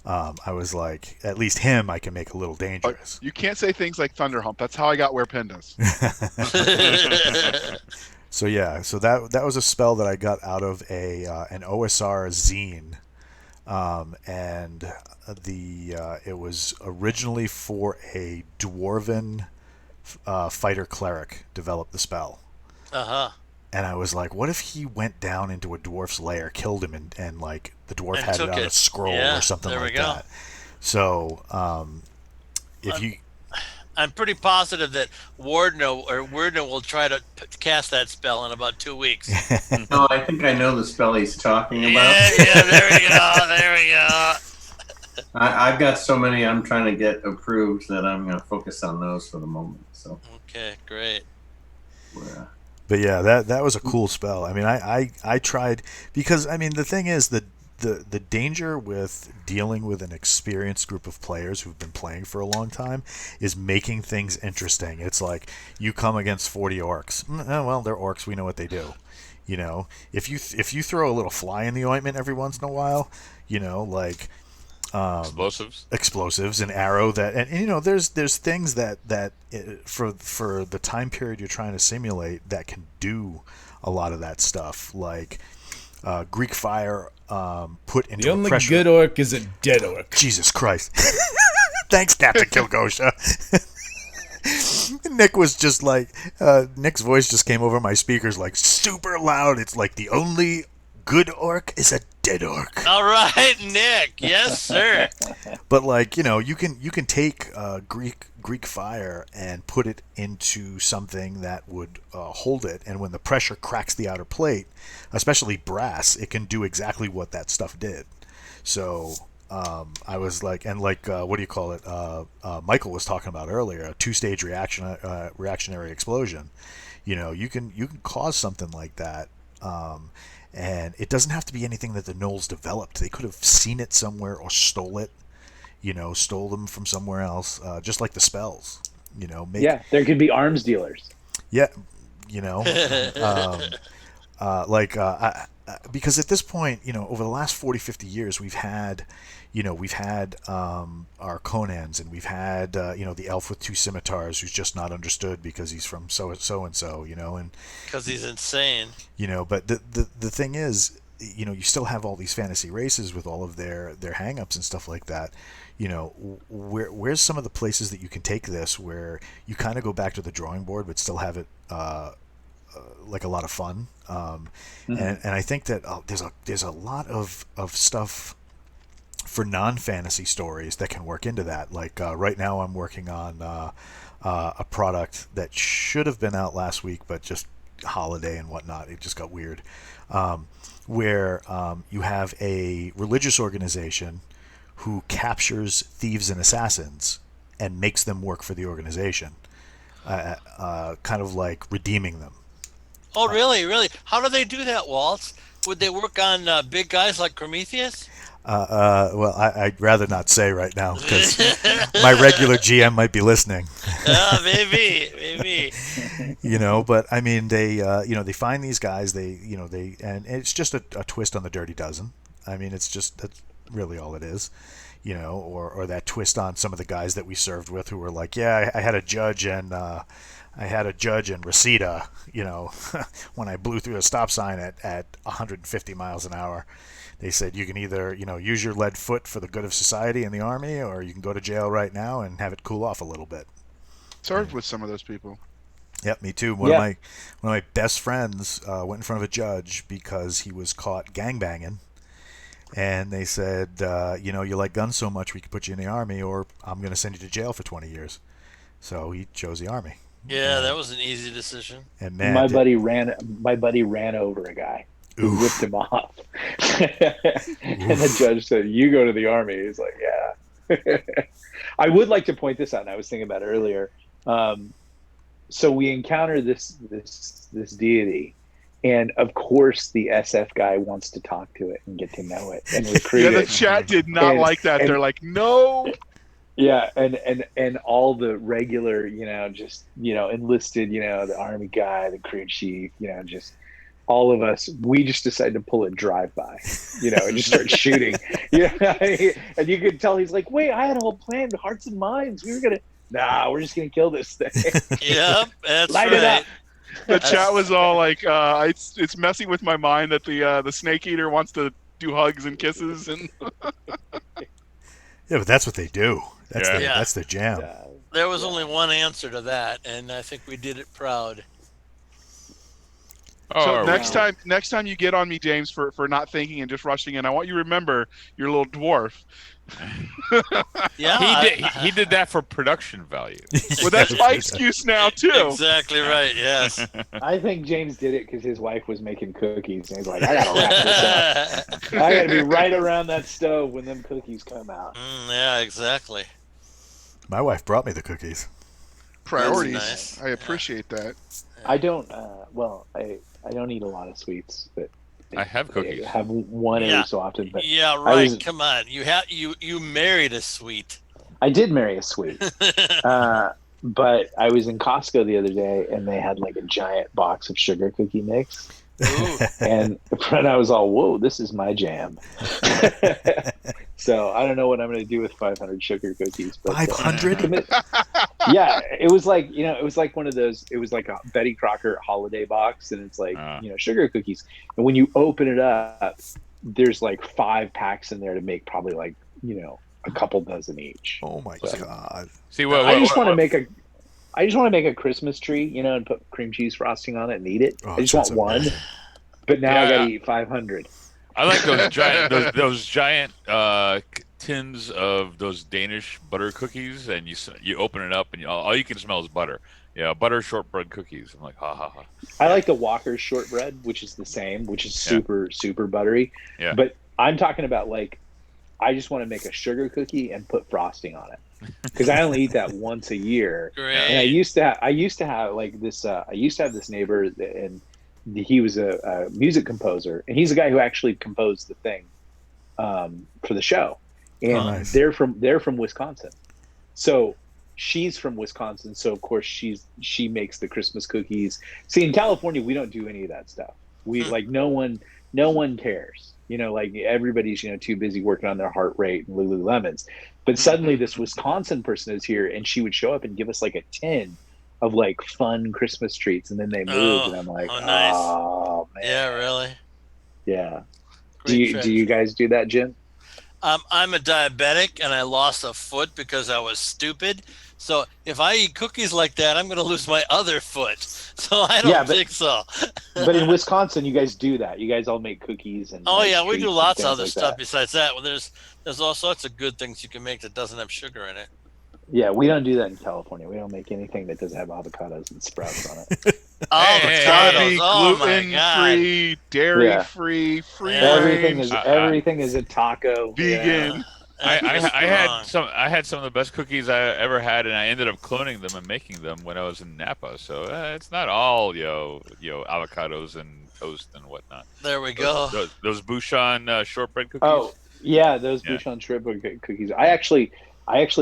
Speaker 4: I was like, at least him I can make a little dangerous.
Speaker 3: You can't say things like Thunder Hump. That's how I got where Penn does.
Speaker 4: So yeah, so that was a spell that I got out of an OSR zine, and it was originally for a dwarven fighter cleric developed the spell.
Speaker 2: Uh-huh.
Speaker 4: And I was like, what if he went down into a dwarf's lair, killed him, and like the dwarf
Speaker 2: And
Speaker 4: had it
Speaker 2: took
Speaker 4: on a
Speaker 2: it.
Speaker 4: scroll
Speaker 2: Yeah,
Speaker 4: or something
Speaker 2: there we
Speaker 4: like
Speaker 2: go.
Speaker 4: that. So if you
Speaker 2: I'm pretty positive that Wardner will try to cast that spell in about 2 weeks.
Speaker 6: No, I think I know the spell he's talking about.
Speaker 2: Yeah, there we go.
Speaker 6: I've got so many I'm trying to get approved that I'm going to focus on those for the moment. So,
Speaker 2: Okay, great.
Speaker 4: But yeah, that was a cool spell. I mean, I tried, because I mean the thing is the danger with dealing with an experienced group of players who've been playing for a long time is making things interesting. It's like you come against 40 orcs. Well, they're orcs. We know what they do. You know, if you throw a little fly in the ointment every once in a while, you know, like explosives and arrow and you know there's things that for the time period you're trying to simulate that can do a lot of that stuff, like Greek fire put into
Speaker 7: The only
Speaker 4: pressure.
Speaker 7: good orc is a dead orc.
Speaker 4: Jesus Christ. Thanks, Captain Kilgosha. Nick was just like Nick's voice just came over my speakers like super loud. It's like the only good orc is a dead orc.
Speaker 2: All right, Nick. Yes, sir.
Speaker 4: But like, you know, you can take Greek fire and put it into something that would hold it, and when the pressure cracks the outer plate, especially brass, it can do exactly what that stuff did. So I was like, and like what do you call it? Michael was talking about earlier, a 2-stage reactionary explosion. You know, you can cause something like that. And it doesn't have to be anything that the gnolls developed. They could have seen it somewhere or stole it, you know, stole them from somewhere else, just like the spells, you know.
Speaker 1: Yeah, there could be arms dealers.
Speaker 4: Yeah, you know. Because at this point, over the last 40, 50 years, we've had our Conans, and we've had the elf with two scimitars who's just not understood because he's from so and so, and
Speaker 2: because he's insane.
Speaker 4: But the thing is, you still have all these fantasy races with all of their hang-ups and stuff like that. Where's some of the places that you can take this where you kind of go back to the drawing board but still have it like a lot of fun, and I think that there's a lot of stuff for non-fantasy stories that can work into that. Like right now I'm working on a product that should have been out last week, but just holiday and whatnot, it just got weird, where you have a religious organization who captures thieves and assassins and makes them work for the organization, kind of like redeeming them.
Speaker 2: Oh, really? Really? How do they do that, Waltz? Would they work on big guys like Prometheus?
Speaker 4: Well, I'd rather not say right now because my regular GM might be listening.
Speaker 2: Maybe.
Speaker 4: But I mean, they find these guys. And it's just a twist on the Dirty Dozen. I mean, that's really all it is. Or that twist on some of the guys that we served with who were like, yeah, I had a judge and Reseda, when I blew through a stop sign at 150 miles an hour. They said you can either, use your lead foot for the good of society and the army, or you can go to jail right now and have it cool off a little bit.
Speaker 3: Served with some of those people.
Speaker 4: Yep, me too. One of my best friends went in front of a judge because he was caught gangbanging, and they said, you like guns so much, we could put you in the army, or I'm going to send you to jail for 20 years. So he chose the army.
Speaker 2: Yeah, that was an easy decision.
Speaker 4: And man,
Speaker 1: my buddy ran over a guy. Who ripped him off. And the judge said, "You go to the army." He's like, "Yeah." I would like to point this out, and I was thinking about it earlier. So we encounter this deity, and of course the SF guy wants to talk to it and get to know it and recruit it.
Speaker 3: Yeah, the chat did not like that. They're like, "No."
Speaker 1: Yeah, and all the regular, enlisted, the army guy, the crew chief, just all of us, we just decided to pull a drive-by, and just start shooting. And you could tell he's like, wait, I had a whole plan, hearts and minds. We're just gonna kill this thing.
Speaker 2: Yep, that's
Speaker 1: Light
Speaker 2: right.
Speaker 1: it up.
Speaker 3: The chat was all like, it's messing with my mind that the snake eater wants to do hugs and kisses and.
Speaker 4: Yeah, but that's what they do. That's their jam.
Speaker 2: There was only one answer to that, and I think we did it proud.
Speaker 3: So next time you get on me, James, for not thinking and just rushing in, I want you to remember your little dwarf.
Speaker 2: Yeah,
Speaker 5: he did that for production value.
Speaker 3: Well, that's my excuse now too.
Speaker 2: Exactly right. Yes.
Speaker 1: I think James did it because his wife was making cookies, and he's like, I gotta wrap this up. I gotta be right around that stove when them cookies come out.
Speaker 2: Yeah, exactly.
Speaker 4: My wife brought me the cookies.
Speaker 3: Priorities.
Speaker 2: Nice.
Speaker 3: I appreciate that.
Speaker 1: I don't. I don't eat a lot of sweets, but
Speaker 5: I have cookies.
Speaker 1: I have one every so often. But
Speaker 2: yeah, right. Come on, you married a sweet.
Speaker 1: I did marry a sweet, but I was in Costco the other day, and they had like a giant box of sugar cookie mix. And I was all, whoa, this is my jam. So I don't know what I'm going to do with 500 sugar cookies. But
Speaker 4: 500?
Speaker 1: Yeah, it was like, it was like one of those, it was like a Betty Crocker holiday box, and it's like, sugar cookies. And when you open it up, there's like 5 packs in there to make probably like, a couple dozen each.
Speaker 4: Oh my God.
Speaker 5: See,
Speaker 1: I just want to make a Christmas tree, and put cream cheese frosting on it and eat it. I just want one, but now I gotta eat 500.
Speaker 5: I like those giant tins of those Danish butter cookies, and you open it up, and all you can smell is butter. Yeah, butter shortbread cookies. I'm like, ha ha ha.
Speaker 1: I like the Walker's shortbread, which is the same, which is super buttery.
Speaker 5: Yeah.
Speaker 1: But I'm talking about like, I just want to make a sugar cookie and put frosting on it, because I only eat that once a year.
Speaker 2: Great.
Speaker 1: And I used to have like this. I used to have this neighbor, and he was a music composer, and he's the guy who actually composed the thing for the show. And
Speaker 4: nice.
Speaker 1: they're from Wisconsin, so she's from Wisconsin. So of course she makes the Christmas cookies. See, in California we don't do any of that stuff. We like no one cares. Like everybody's too busy working on their heart rate and Lululemons. But suddenly this Wisconsin person is here, and she would show up and give us like a tin of like fun Christmas treats, and then they moved, and I'm like,
Speaker 2: oh, nice.
Speaker 1: oh man,
Speaker 2: Yeah, really.
Speaker 1: Yeah.
Speaker 2: Great
Speaker 1: Do you guys do that, Jim?
Speaker 2: I'm a diabetic, and I lost a foot because I was stupid. So if I eat cookies like that, I'm going to lose my other foot. So I don't think so.
Speaker 1: But in Wisconsin, you guys do that. You guys all make cookies and
Speaker 2: we do lots of other
Speaker 1: like
Speaker 2: stuff
Speaker 1: that.
Speaker 2: besides that. Well, there's all sorts of good things you can make that doesn't have sugar in it.
Speaker 1: Yeah, we don't do that in California. We don't make anything that doesn't have avocados and sprouts on it.
Speaker 2: Avocados, oh my God.
Speaker 3: Gluten-free, dairy-free, free range.
Speaker 1: Everything is a taco.
Speaker 3: Vegan.
Speaker 5: I had some of the best cookies I ever had, and I ended up cloning them and making them when I was in Napa. So it's not all avocados and toast and whatnot.
Speaker 2: There we go.
Speaker 5: Those Bouchon shortbread cookies.
Speaker 1: Oh yeah, those Bouchon shortbread cookies. I actually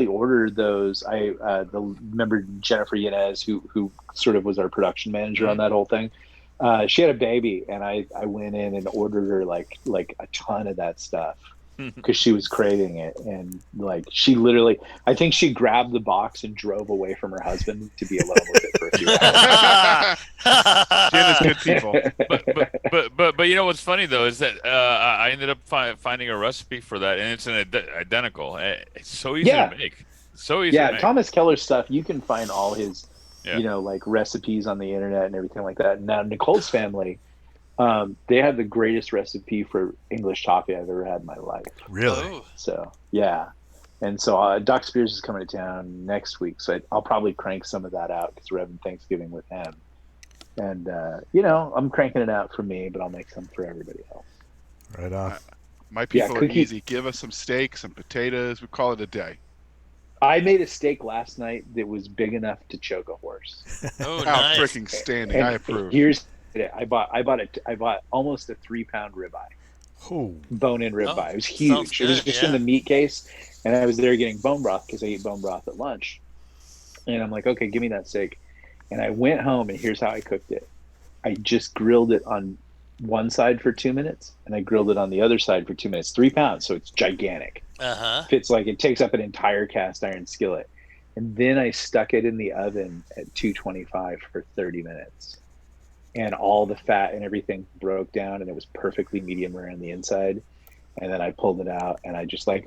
Speaker 1: ordered those. Remember Jennifer Yanez, who sort of was our production manager on that whole thing. She had a baby, and I went in and ordered her like a ton of that stuff because she was craving it. And like she literally, I think she grabbed the box and drove away from her husband to be alone with it for a few hours.
Speaker 3: Jen is good people.
Speaker 5: But you know what's funny though is that I ended up finding a recipe for that, and it's an identical. It's so easy to make. So easy.
Speaker 1: Yeah,
Speaker 5: to make.
Speaker 1: Thomas Keller's stuff. You can find all his, like recipes on the internet and everything like that. Now Nicole's family, they have the greatest recipe for English toffee I've ever had in my life.
Speaker 4: Really?
Speaker 2: Oh.
Speaker 1: So yeah. And so Doc Spears is coming to town next week, so I'll probably crank some of that out because we're having Thanksgiving with him. And I'm cranking it out for me, but I'll make some for everybody else.
Speaker 4: Right on.
Speaker 3: My people are easy. Give us some steak, some potatoes. We call it a day.
Speaker 1: I made a steak last night that was big enough to choke a horse.
Speaker 2: Oh, nice.
Speaker 3: Freaking standing!
Speaker 1: And
Speaker 3: I approve.
Speaker 1: I bought almost a 3-pound ribeye.
Speaker 4: Oh.
Speaker 1: Bone-in ribeye. It was huge. It was just in the meat case, and I was there getting bone broth because I eat bone broth at lunch. And I'm like, okay, give me that steak. And I went home, and here's how I cooked it. I just grilled it on one side for 2 minutes, and I grilled it on the other side for 2 minutes. 3 pounds, so it's gigantic. Fits like it takes up an entire cast iron skillet. And then I stuck it in the oven at 225 for 30 minutes. And all the fat and everything broke down, and it was perfectly medium rare on the inside. And then I pulled it out, and I just I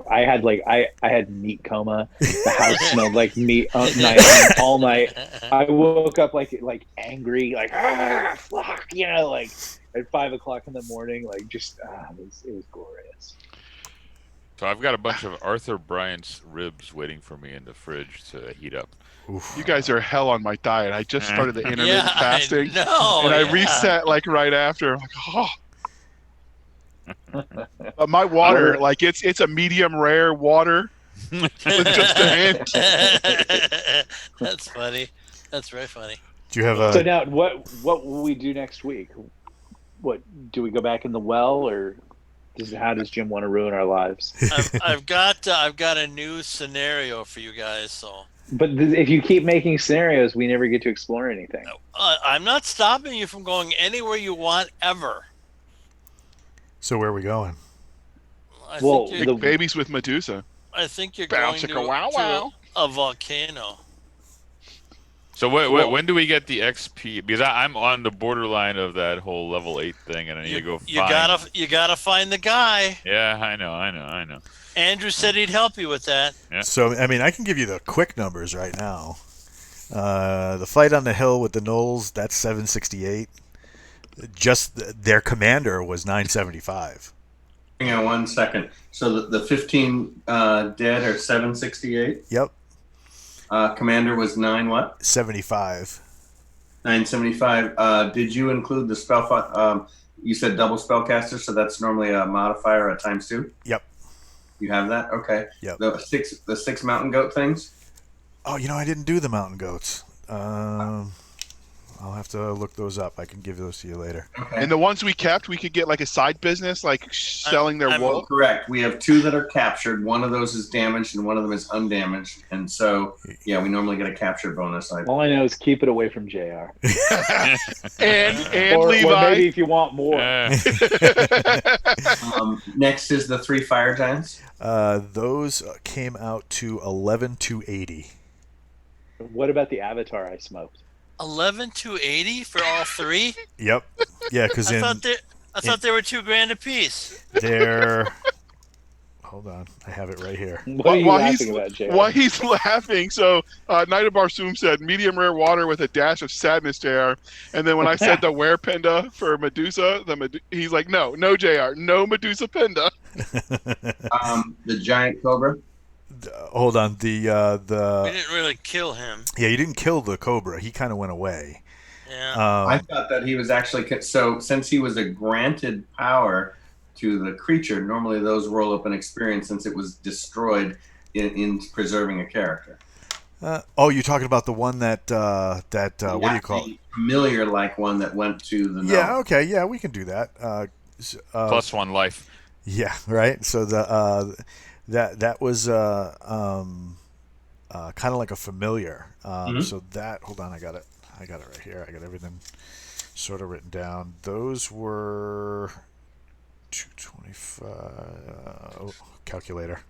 Speaker 1: had meat coma. The house smelled like meat all night. I woke up like angry, fuck, at 5 o'clock in the morning, it was glorious.
Speaker 5: So I've got a bunch of Arthur Bryant's ribs waiting for me in the fridge to heat up.
Speaker 4: Oof.
Speaker 3: You guys are hell on my diet. I just started the intermittent fasting,
Speaker 2: and
Speaker 3: I reset right after. I'm like, But my water, it's a medium rare water with just a hint.
Speaker 2: That's funny. That's very funny.
Speaker 4: Do you have
Speaker 1: So now, what will we do next week? What do we go back in the well, or how does Jim want to ruin our lives?
Speaker 2: I've got a new scenario for you guys. So,
Speaker 1: but if you keep making scenarios, we never get to explore anything.
Speaker 2: I'm not stopping you from going anywhere you want ever.
Speaker 4: So where are we going?
Speaker 3: Babies with Medusa.
Speaker 2: I think you're
Speaker 3: Bounce
Speaker 2: going to a volcano.
Speaker 5: So when do we get the XP? Because I'm on the borderline of that whole level 8 thing, and I need to go find.
Speaker 2: You gotta find the guy.
Speaker 5: Yeah, I know.
Speaker 2: Andrew said he'd help you with that.
Speaker 5: Yeah.
Speaker 4: So I mean, I can give you the quick numbers right now. The fight on the hill with the Knolls, that's 768. Just their commander was 975.
Speaker 6: Hang on 1 second. So the 15 dead are 768.
Speaker 4: Yep.
Speaker 6: Commander was
Speaker 4: 75.
Speaker 6: 975. Did you include the spell? You said double spellcaster, so that's normally a modifier at ×2.
Speaker 4: Yep.
Speaker 6: You have that? Okay.
Speaker 4: Yep.
Speaker 6: The six mountain goat things.
Speaker 4: Oh, I didn't do the mountain goats. I'll have to look those up. I can give those to you later.
Speaker 6: Okay.
Speaker 3: And the ones we kept, we could get like a side business, like selling their wool.
Speaker 6: Correct. We have 2 that are captured. One of those is damaged, and one of them is undamaged. And so, yeah, we normally get a capture bonus.
Speaker 1: All I know is keep it away from JR.
Speaker 3: and
Speaker 1: or
Speaker 3: Levi.
Speaker 1: maybe if you want more.
Speaker 6: Next is the 3 fire giants.
Speaker 4: Those came out to 11,280.
Speaker 1: What about the Avatar I smoked?
Speaker 2: 11,280 for all 3.
Speaker 4: Yep. Yeah, because
Speaker 2: I thought they were $2,000 a piece.
Speaker 4: they're. Hold on, I have it right here.
Speaker 1: What are you laughing about, JR?
Speaker 3: While he's laughing, so Knight of Barsoom said medium rare water with a dash of sadness, JR. And then when I said the werependa for Medusa, he's like, no, JR, no Medusa Penda.
Speaker 6: The giant cobra.
Speaker 4: Hold on,
Speaker 2: We didn't really kill him.
Speaker 4: Yeah, you didn't kill the cobra. He kind of went away.
Speaker 2: Yeah.
Speaker 6: I thought that he was actually so since he was a granted power to the creature. Normally, those roll up an experience since it was destroyed in preserving a character.
Speaker 4: You're talking about the one that what do you call it?
Speaker 6: Familiar like one that went to the.
Speaker 4: Yeah. Okay. Yeah, we can do that.
Speaker 5: +1 life.
Speaker 4: Yeah. Right. So that was kind of like a familiar. So that, hold on, I got it right here. I got everything sort of written down. Those were 225. Calculator.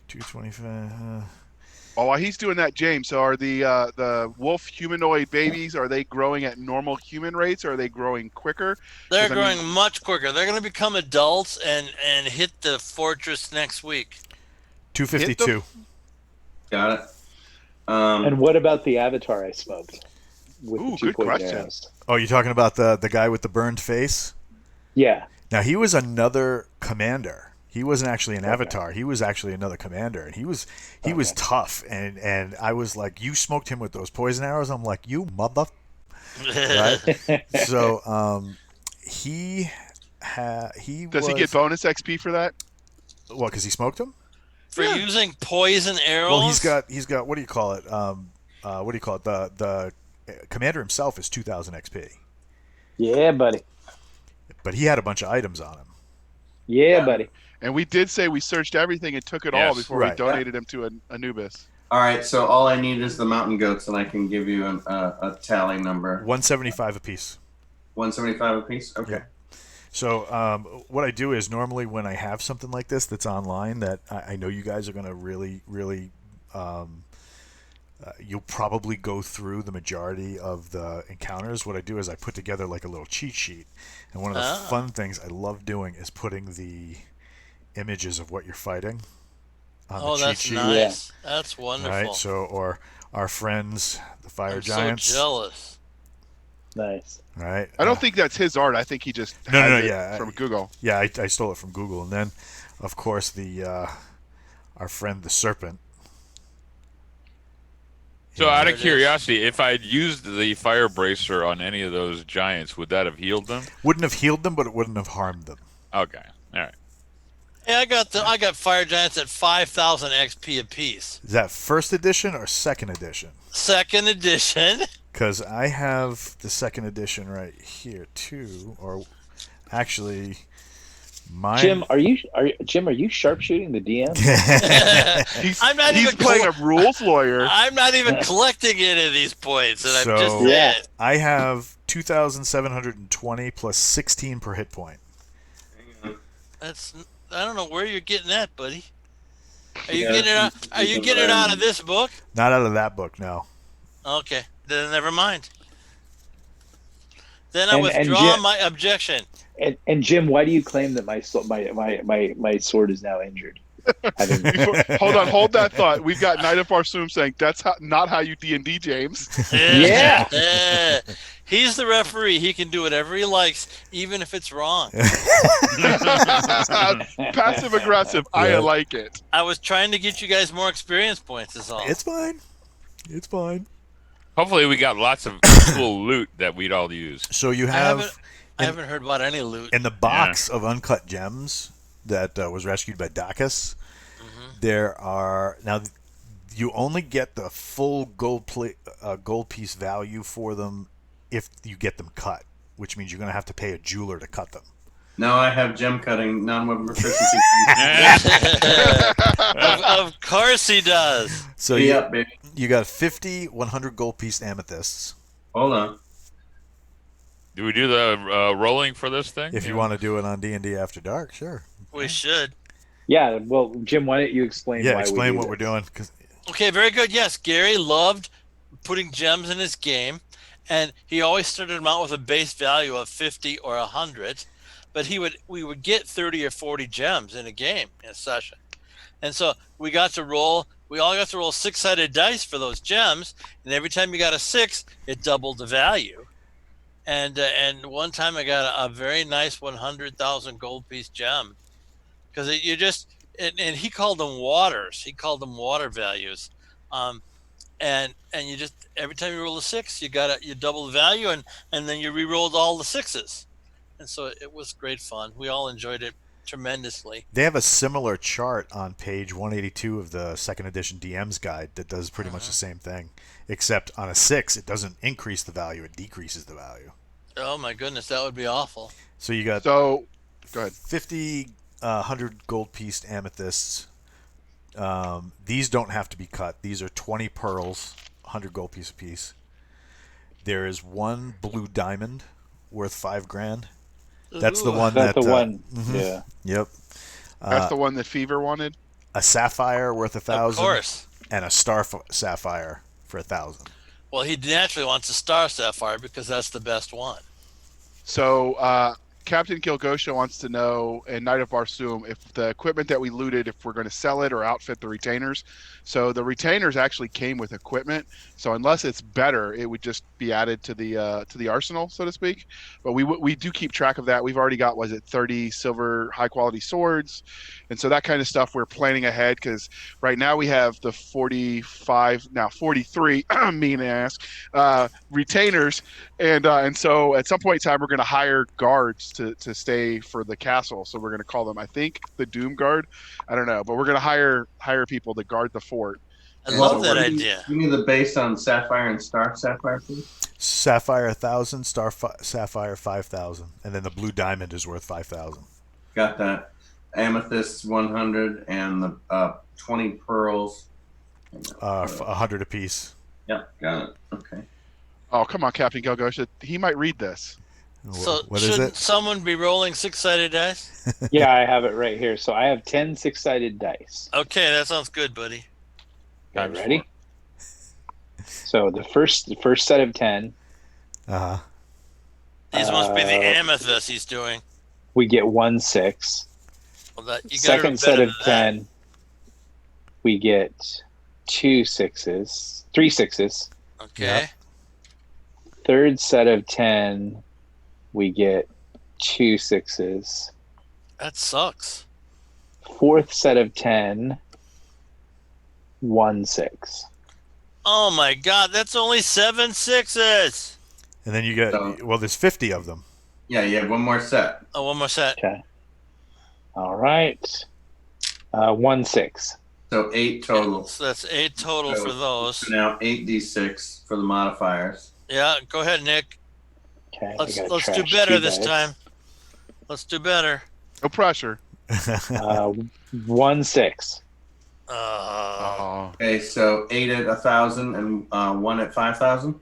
Speaker 4: 225.
Speaker 3: While he's doing that, James, so are the wolf humanoid babies, are they growing at normal human rates, or are they growing quicker?
Speaker 2: They're growing much quicker. They're going to become adults and hit the fortress next week.
Speaker 4: 252.
Speaker 6: Got it.
Speaker 1: And what about the Avatar I smoked?
Speaker 3: Ooh, good question.
Speaker 4: Oh, you're talking about the guy with the burned face?
Speaker 1: Yeah.
Speaker 4: Now, he was another commander. He wasn't actually an avatar. He was actually another commander, and he was tough. And I was like, you smoked him with those poison arrows? I'm like, you mother. Right? So does he
Speaker 3: get bonus XP for that?
Speaker 4: What? Because he smoked him?
Speaker 2: For using poison arrows?
Speaker 4: Well, he's got what do you call it? What do you call it? The commander himself is 2,000 XP.
Speaker 1: Yeah, buddy.
Speaker 4: But he had a bunch of items on him.
Speaker 1: Yeah, buddy.
Speaker 3: And we did say we searched everything and took it all before we donated him to Anubis.
Speaker 6: All right, so all I need is the mountain goats, and I can give you a tally number.
Speaker 4: 175 apiece.
Speaker 6: 175 apiece? Okay.
Speaker 4: Yeah. So what I do is normally when I have something like this that's online that I know you guys are going to really, really, you'll probably go through the majority of the encounters. What I do is I put together like a little cheat sheet. And one of the fun things I love doing is putting the images of what you're fighting on the cheat sheet.
Speaker 2: Nice. Yeah. That's wonderful.
Speaker 4: Right. So, or our friends, the Fire Giants.
Speaker 2: So jealous.
Speaker 1: Nice.
Speaker 4: Right.
Speaker 3: I don't think that's his art. I think he just from Google.
Speaker 4: Yeah, I stole it from Google, and then, of course, the our friend the Serpent.
Speaker 5: So, out of curiosity, if I'd used the fire bracer on any of those giants, would that have healed them?
Speaker 4: Wouldn't have healed them, but it wouldn't have harmed them.
Speaker 5: Okay. All right.
Speaker 2: Yeah, I got fire giants at 5,000 XP apiece.
Speaker 4: Is that first edition or second edition?
Speaker 2: Second edition.
Speaker 4: Because I have the second edition right here too, or actually, mine.
Speaker 1: Jim, are you sharpshooting the DM?
Speaker 3: He's playing a rules lawyer.
Speaker 2: I'm not even collecting any of these points, and
Speaker 4: So,
Speaker 2: I'm just dead.
Speaker 4: I have 2,720 plus 16 per hit point.
Speaker 2: I don't know where you're getting that, buddy. Are you getting it out? Are you getting it out of this book?
Speaker 4: Not out of that book, no.
Speaker 2: Okay, then never mind. Then I withdraw my objection.
Speaker 1: And Jim, why do you claim that my sword is now injured?
Speaker 3: Hold that thought. We've got Knight of Barsoom saying that's not how you D&D, James.
Speaker 1: Yeah.
Speaker 2: He's the referee. He can do whatever he likes, even if it's wrong.
Speaker 3: Passive aggressive. Yeah. I like it.
Speaker 2: I was trying to get you guys more experience points, is all.
Speaker 4: It's fine. It's fine.
Speaker 5: Hopefully we got lots of cool loot that we'd all use.
Speaker 4: So you have...
Speaker 2: I haven't heard about any loot.
Speaker 4: In the box of uncut gems that was rescued by Dacus, there are... Now, you only get the full gold piece value for them if you get them cut, which means you're going to have to pay a jeweler to cut them.
Speaker 6: No, I have gem cutting, non-weapon proficiency.
Speaker 2: Of course he does.
Speaker 4: So
Speaker 6: baby.
Speaker 4: you got 50 100 gold piece amethysts.
Speaker 6: Hold on.
Speaker 5: Do we do the rolling for this thing?
Speaker 4: If you want to do it on D&D After Dark, sure.
Speaker 2: We should.
Speaker 1: Yeah, well, Jim, why don't you explain why
Speaker 4: explain
Speaker 1: we do
Speaker 4: what we're
Speaker 1: this?
Speaker 4: doing. 'Cause
Speaker 2: Okay, very good. Yes, Gary loved putting gems in his game, and he always started them out with a base value of 50 or 100, but we would get 30 or 40 gems in a game, in a session. And so we all got to roll 6-sided dice for those gems, and every time you got a 6, it doubled the value. And one time I got a very nice 100,000 gold piece gem, because and he called them waters. He called them water values, and you just every time you roll a 6, you double the value, and then you re-rolled all the 6s, and so it was great fun. We all enjoyed it tremendously.
Speaker 4: they have a similar chart on page 182 of the second edition DM's guide that does pretty much the same thing, except on a 6, it doesn't increase the value; it decreases the value.
Speaker 2: Oh my goodness, that would be awful.
Speaker 4: So you got
Speaker 3: So, go ahead.
Speaker 4: 50 100 gold piece amethysts. These don't have to be cut. These are 20 pearls, 100 gold piece a piece. There is one blue diamond worth 5 grand. That's the
Speaker 2: Ooh.
Speaker 4: one
Speaker 1: That's
Speaker 4: that.
Speaker 1: the one.
Speaker 4: Mhm.
Speaker 1: Yeah.
Speaker 4: Yep.
Speaker 3: That's the one that Fever wanted.
Speaker 4: A sapphire worth 1,000.
Speaker 2: Of course.
Speaker 4: And a star sapphire for 1,000.
Speaker 2: Well, he naturally wants a star sapphire because that's the best one.
Speaker 3: So Captain Gilgosha wants to know, and Knight of Barsoom, if the equipment that we looted, if we're going to sell it or outfit the retainers. So the retainers actually came with equipment. So unless it's better, it would just be added to the arsenal, so to speak. But we do keep track of that. We've already got 30 silver high quality swords, and so that kind of stuff we're planning ahead, because right now we have the 43 mean ass retainers, and so at some point in time we're going to hire guards to stay for the castle. So we're going to call them, I think, the Doom Guard. I don't know, but we're going to hire people to guard the fort.
Speaker 2: I
Speaker 3: And
Speaker 2: love
Speaker 3: so
Speaker 2: that
Speaker 3: we're-
Speaker 2: idea.
Speaker 6: Give me the base on Sapphire and Star Sapphire, please.
Speaker 4: Sapphire 1,000, sapphire 5,000, and then the blue diamond is worth 5,000.
Speaker 6: Got that. Amethyst 100 and the 20 pearls.
Speaker 4: 100 apiece.
Speaker 6: Yep, got it. Okay.
Speaker 3: Oh, come on, Captain Gilgosha. He might read this.
Speaker 2: So
Speaker 4: What is
Speaker 2: shouldn't
Speaker 4: it?
Speaker 2: someone be rolling 6-sided dice?
Speaker 1: Yeah, I have it right here. So I have 10 6-sided dice.
Speaker 2: Okay, that sounds good, buddy.
Speaker 1: Okay,
Speaker 5: Times
Speaker 1: ready? So the first set of 10,
Speaker 4: Uh-huh.
Speaker 2: These must be the amethyst he's doing.
Speaker 1: we get 1 6.
Speaker 2: Well, that you got
Speaker 1: Second set of 10, we get 2 6s, 3 6s.
Speaker 2: Okay.
Speaker 4: Yeah.
Speaker 1: Third set of 10, we get 2 6s.
Speaker 2: That sucks.
Speaker 1: Fourth set of 10, 1 6.
Speaker 2: Oh my God, that's only 7 6s.
Speaker 4: And then you get,
Speaker 6: So-
Speaker 4: there's 50 of them.
Speaker 6: Yeah, you have one more set.
Speaker 2: Oh, one more set.
Speaker 1: Okay. All right. 1 6.
Speaker 6: So 8 total.
Speaker 2: So that's 8 total
Speaker 6: So
Speaker 2: for those.
Speaker 6: now 8d6 for the modifiers.
Speaker 2: Yeah, go ahead, Nick.
Speaker 1: Okay.
Speaker 2: Let's
Speaker 1: I gotta
Speaker 2: do
Speaker 1: trash
Speaker 2: better
Speaker 1: 2
Speaker 2: this
Speaker 1: dice.
Speaker 2: time. Let's do better.
Speaker 3: No pressure.
Speaker 1: 1 6.
Speaker 3: Oh.
Speaker 6: Okay, so 8 at 1,000 and 1 at 5,000.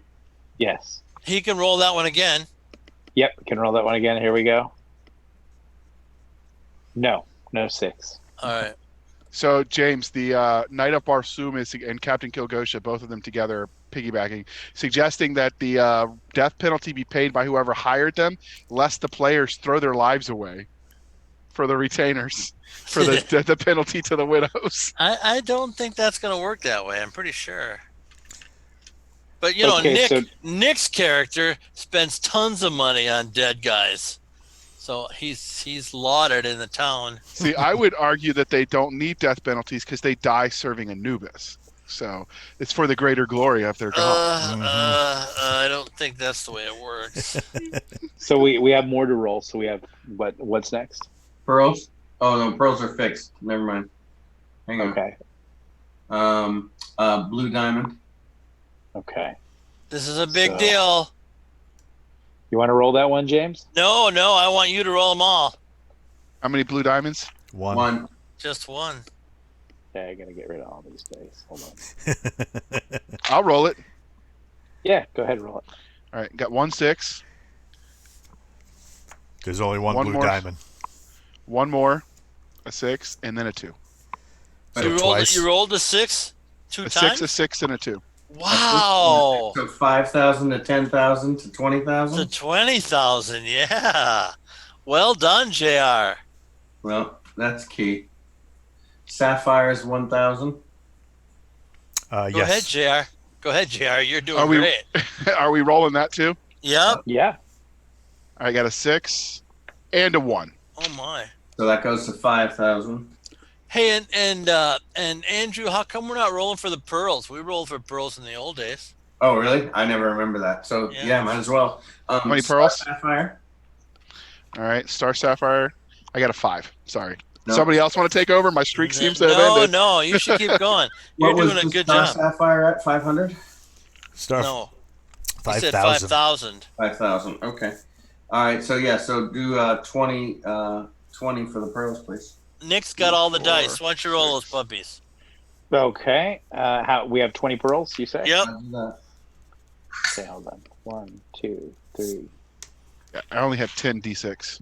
Speaker 1: Yes.
Speaker 2: He can roll that one again.
Speaker 1: Yep. Can roll that one again. Here we go. No 6.
Speaker 2: All right.
Speaker 3: So, James, the Knight of Barsoom and Captain Kilgosha, both of them together, piggybacking, suggesting that the death penalty be paid by whoever hired them, lest the players throw their lives away for the retainers, for the penalty to the widows.
Speaker 2: I don't think that's going to work that way. I'm pretty sure. But
Speaker 1: Okay,
Speaker 2: Nick's character spends tons of money on dead guys, so he's lauded in the town.
Speaker 3: See, I would argue that they don't need death penalties because they die serving Anubis. So it's for the greater glory of their god.
Speaker 2: I don't think that's the way it works.
Speaker 1: So we have more to roll. So we have what's next?
Speaker 6: Pearls? Oh no, pearls are fixed. Never mind. Hang on.
Speaker 1: Okay.
Speaker 6: Blue diamond.
Speaker 1: Okay.
Speaker 2: This is a big
Speaker 1: So-
Speaker 2: deal.
Speaker 1: You want to roll that one, James?
Speaker 2: No, I want you to roll them all.
Speaker 3: How many blue diamonds?
Speaker 4: One.
Speaker 2: Just one.
Speaker 1: Okay, I'm gonna get rid of all these dice. Hold on.
Speaker 3: I'll roll it.
Speaker 1: Yeah, go ahead and roll it.
Speaker 3: All right, got 1 6.
Speaker 4: There's only one blue
Speaker 3: more.
Speaker 4: diamond.
Speaker 3: One more, a 6, and then a 2.
Speaker 2: You rolled
Speaker 4: twice.
Speaker 2: You rolled a 6 two
Speaker 3: A
Speaker 2: times.
Speaker 3: 6, a 6, and a 2.
Speaker 2: Wow.
Speaker 6: So 5,000 to 10,000 to
Speaker 2: To
Speaker 6: 20,000.
Speaker 2: 20,000. Yeah. Well done, Jr.
Speaker 6: Well, that's key. Sapphires 1,000.
Speaker 2: Go
Speaker 4: Yes.
Speaker 2: ahead, Jr. Go ahead, Jr. You're doing
Speaker 3: Are we-
Speaker 2: great.
Speaker 3: Are we rolling that too?
Speaker 2: Yep.
Speaker 1: Yeah.
Speaker 3: I got a 6 and a 1.
Speaker 2: Oh my.
Speaker 6: So that goes to 5,000.
Speaker 2: Hey, and Andrew, how come we're not rolling for the pearls? We rolled for pearls in the old days.
Speaker 6: Oh, really? I never remember that. So
Speaker 2: Yeah.
Speaker 6: yeah, might as well.
Speaker 3: How many
Speaker 6: Star
Speaker 3: pearls?
Speaker 6: Sapphire.
Speaker 3: All right, Star Sapphire. I got a 5. Sorry.
Speaker 6: No.
Speaker 3: Somebody else want to take over? My streak seems to have ended.
Speaker 2: No, you should keep going. You're
Speaker 6: What was
Speaker 2: doing a
Speaker 6: the
Speaker 2: good
Speaker 6: Star
Speaker 2: job.
Speaker 6: Sapphire at 500.
Speaker 4: Star
Speaker 2: No, he said
Speaker 4: 5,000.
Speaker 2: 5,000.
Speaker 6: 5,000. Okay. All right. So yeah. So do 20 for the pearls, please.
Speaker 2: Nick's got all the
Speaker 3: 4,
Speaker 2: dice. Why don't you roll those
Speaker 3: 6.
Speaker 2: puppies?
Speaker 1: Okay. How we have 20 pearls? You say?
Speaker 2: Yep.
Speaker 6: I'll do that.
Speaker 1: Okay, hold on. 1, 2, 3.
Speaker 3: I only have 10 D6.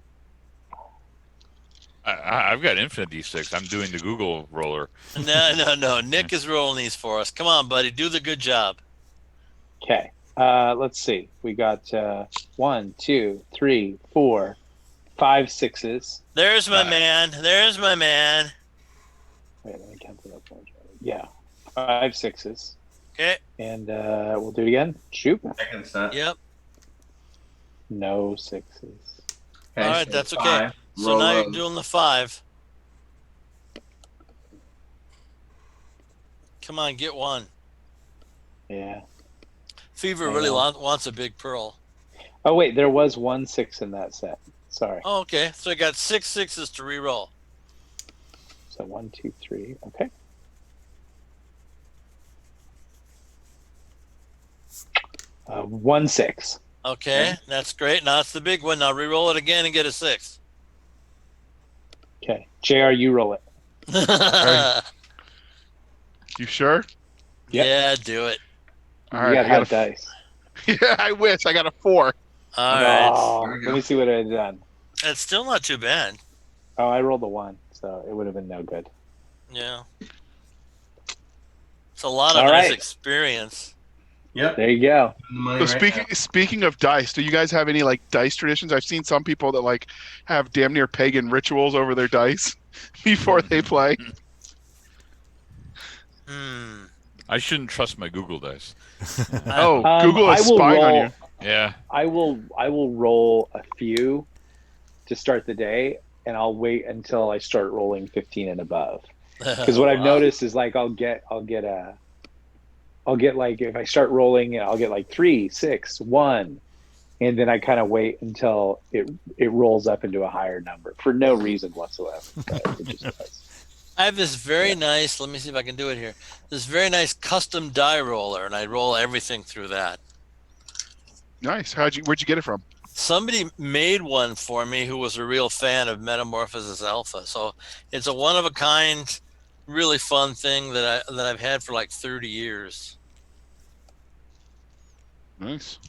Speaker 5: I've got infinite D6. I'm doing the Google roller.
Speaker 2: No. Nick is rolling these for us. Come on, buddy. Do the good job.
Speaker 1: Okay. Let's see. We got 1, 2, 3, 4, 5 6s.
Speaker 2: There's my man. There's my man.
Speaker 1: Wait, let me count it up. Yeah, 5 6s.
Speaker 2: Okay.
Speaker 1: And we'll do it again. Shoot.
Speaker 6: Second set.
Speaker 2: Yep.
Speaker 1: No 6s.
Speaker 6: Okay,
Speaker 2: All right,
Speaker 6: so
Speaker 2: that's okay.
Speaker 6: 5.
Speaker 2: So
Speaker 6: Roll
Speaker 2: now you're
Speaker 6: those.
Speaker 2: doing the 5. Come on, get one.
Speaker 1: Yeah.
Speaker 2: Fever
Speaker 1: I
Speaker 2: really
Speaker 1: know.
Speaker 2: wants a big pearl.
Speaker 1: Oh wait, there was 1 6 in that set. Sorry.
Speaker 2: Oh, okay. So I got 6 6s to re-roll.
Speaker 1: So 1, 2, 3. Okay. Uh, 1 6.
Speaker 2: Okay, that's great. Now it's the big one. Now re-roll it again and get a 6.
Speaker 1: Okay. JR, you roll it.
Speaker 3: You sure?
Speaker 1: Yep.
Speaker 2: Yeah, do it.
Speaker 3: All
Speaker 1: You
Speaker 3: right,
Speaker 1: got
Speaker 3: I got
Speaker 1: hot dice.
Speaker 3: Yeah, I wish. I got a 4.
Speaker 2: All right.
Speaker 1: Oh,
Speaker 6: There we
Speaker 1: let
Speaker 6: go.
Speaker 1: me see what I had done.
Speaker 2: It's still not too bad.
Speaker 1: Oh, I rolled a 1, so it would have been no good.
Speaker 2: Yeah. It's a lot of
Speaker 1: All
Speaker 2: nice
Speaker 1: right.
Speaker 2: experience.
Speaker 6: Yep.
Speaker 1: There you go.
Speaker 6: The money
Speaker 3: So
Speaker 6: right
Speaker 3: speaking of dice, do you guys have any like dice traditions? I've seen some people that like have damn near pagan rituals over their dice before they play.
Speaker 2: Hmm.
Speaker 5: I shouldn't trust my Google dice.
Speaker 3: Oh, Google
Speaker 1: I
Speaker 3: is
Speaker 1: will
Speaker 3: spying on
Speaker 1: roll.
Speaker 3: you.
Speaker 5: Yeah.
Speaker 1: I will roll a few to start the day, and I'll wait until I start rolling 15 and above. Because what I've noticed is like I'll get like if I start rolling, I'll get like 3, 6, 1, and then I kind of wait until it rolls up into a higher number for no reason whatsoever. But it just does.
Speaker 2: I have this very nice, let me see if I can do it here. This very nice custom die roller, and I roll everything through that.
Speaker 3: Nice. Where'd you get it from?
Speaker 2: Somebody made one for me who was a real fan of Metamorphosis Alpha. So it's a one of a kind, really fun thing that I've had for like 30 years.
Speaker 3: Nice.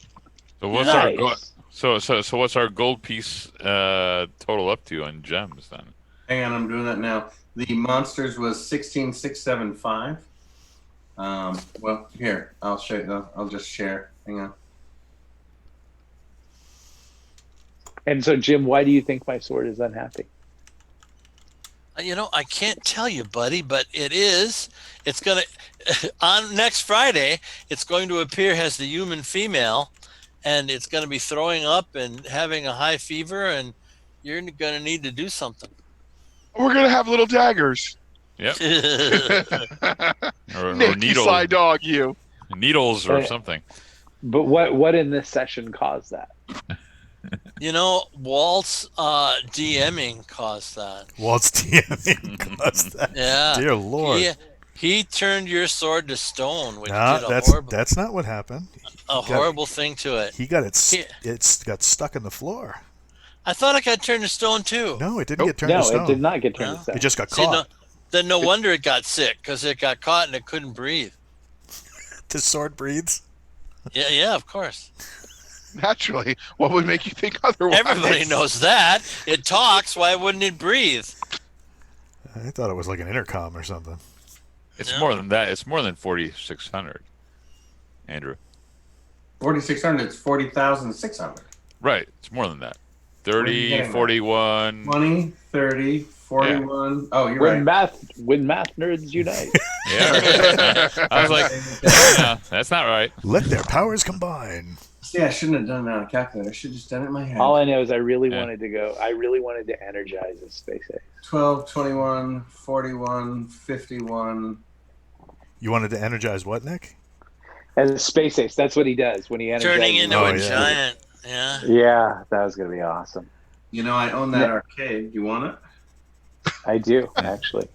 Speaker 5: So what's
Speaker 1: Nice.
Speaker 5: so what's our gold piece total up to on gems then?
Speaker 6: Hang on, I'm doing that now. The monsters was 16,675. Well, here I'll show you. I'll just share. Hang on.
Speaker 1: And so, Jim, why do you think my sword is unhappy?
Speaker 2: You know, I can't tell you, buddy, but it is. It's going to, on next Friday, it's going to appear as the human female, and it's going to be throwing up and having a high fever, and you're going to need to do something.
Speaker 3: We're gonna have little daggers.
Speaker 5: Yep. Or
Speaker 3: Nick, you sly dog, you.
Speaker 5: needles or something.
Speaker 1: But what in this session caused that?
Speaker 2: You know, Walt's DMing caused that.
Speaker 4: Walt's DMing caused that.
Speaker 2: Yeah.
Speaker 4: Dear Lord.
Speaker 2: He turned your sword to stone, which
Speaker 4: No,
Speaker 2: did a
Speaker 4: that's not what happened.
Speaker 2: horrible thing to it.
Speaker 4: He got it.
Speaker 2: He-
Speaker 4: It's got stuck in the floor.
Speaker 2: I thought it got turned to stone too.
Speaker 4: No, it didn't
Speaker 3: Nope.
Speaker 4: get turned to
Speaker 1: No,
Speaker 4: stone.
Speaker 1: it did not get turned
Speaker 2: No?
Speaker 1: to stone.
Speaker 4: It just got
Speaker 2: See,
Speaker 4: caught.
Speaker 2: then no wonder it got sick, because it got caught and it couldn't breathe.
Speaker 4: The sword breathes.
Speaker 2: Yeah, of course.
Speaker 3: Naturally, what would make you think otherwise?
Speaker 2: Everybody knows that. It talks. Why wouldn't it breathe?
Speaker 4: I thought it was like an intercom or something.
Speaker 5: It's
Speaker 2: No.
Speaker 5: more than that. It's more than 4,600. Andrew.
Speaker 6: 4,600. It's 40,600.
Speaker 5: Right. It's more than that.
Speaker 6: are you
Speaker 5: 30,
Speaker 6: getting at?
Speaker 5: 41.
Speaker 6: 20, 30, 41. Oh, you're
Speaker 1: When
Speaker 6: right.
Speaker 1: math nerds unite.
Speaker 5: Yeah. I was like, no, that's not right.
Speaker 4: Let their powers combine.
Speaker 6: See, I shouldn't have done it on a calculator. I should have just done it in my head.
Speaker 1: All I know is I really
Speaker 5: Yeah.
Speaker 1: wanted to energize a space ace.
Speaker 6: 12, 21, 41, 51.
Speaker 4: You wanted to energize what, Nick?
Speaker 1: As a space ace, that's what he does when he energizes.
Speaker 2: Turning into
Speaker 4: Oh,
Speaker 2: a
Speaker 4: yeah.
Speaker 2: giant. Yeah.
Speaker 1: Yeah, that was gonna be awesome.
Speaker 6: You know, I own that arcade. You want it?
Speaker 1: I do actually.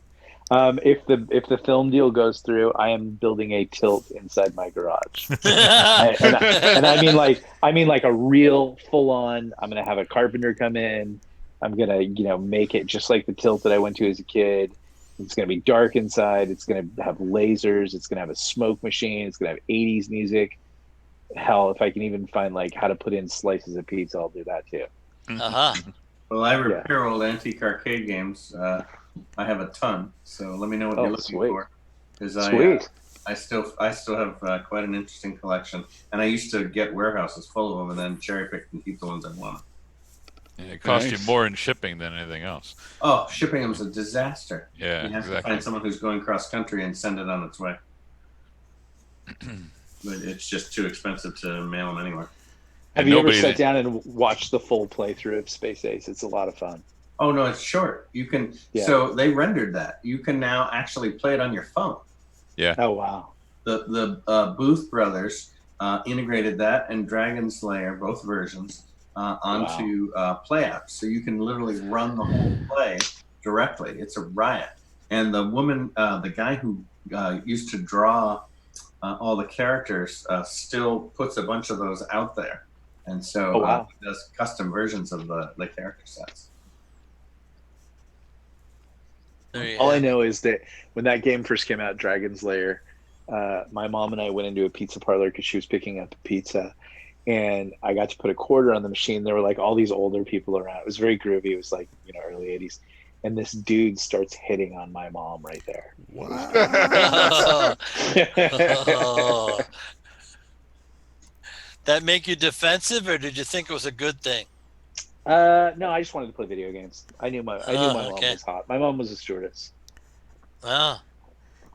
Speaker 1: If the film deal goes through, I am building a tilt inside my garage, and I mean like a real full on. I'm gonna have a carpenter come in. I'm gonna make it just like the tilt that I went to as a kid. It's gonna be dark inside. It's gonna have lasers. It's gonna have a smoke machine. It's gonna have 80s music. Hell, if I can even find like how to put in slices of pizza, I'll do that too.
Speaker 2: Uh-huh.
Speaker 6: Well, I repair old antique arcade games. I have a ton, so let me know what
Speaker 1: Oh,
Speaker 6: you're looking
Speaker 1: sweet.
Speaker 6: for. Because
Speaker 1: Sweet.
Speaker 6: I still have quite an interesting collection, and I used to get warehouses full of them, and then cherry pick and keep the ones I want.
Speaker 5: And it costs
Speaker 3: Nice.
Speaker 5: you more in shipping than anything else.
Speaker 6: Oh, shipping them's a disaster.
Speaker 5: Yeah,
Speaker 6: You have to
Speaker 5: exactly.
Speaker 6: find someone who's going cross country and send it on its way. But it's just too expensive to mail them anywhere.
Speaker 1: Have
Speaker 5: And
Speaker 1: you ever
Speaker 5: nobody-
Speaker 1: sat down and watched the full playthrough of Space Ace? It's a lot of fun.
Speaker 6: Oh no, it's short. You can.
Speaker 1: Yeah.
Speaker 6: So they rendered that. You can now actually play it on your phone.
Speaker 1: Oh wow.
Speaker 6: The Booth brothers integrated that and Dragon Slayer, both versions, onto play apps. So you can literally run the whole play directly. It's a riot. And the woman, the guy who used to draw all the characters, still puts a bunch of those out there. And so he does custom versions of the character sets.
Speaker 1: All I know is that when that game first came out, Dragon's Lair, my mom and I went into a pizza parlor because she was picking up a pizza, and I got to put a quarter on the machine. There were like all these older people around. It was very groovy. It was like early '80s, and this dude starts hitting on my mom right there.
Speaker 4: Wow.
Speaker 2: Oh. That make you defensive, or did you think it was a good thing?
Speaker 1: No, I just wanted to play video games. I knew my mom
Speaker 2: okay.
Speaker 1: was hot. My mom was a stewardess.
Speaker 2: Oh.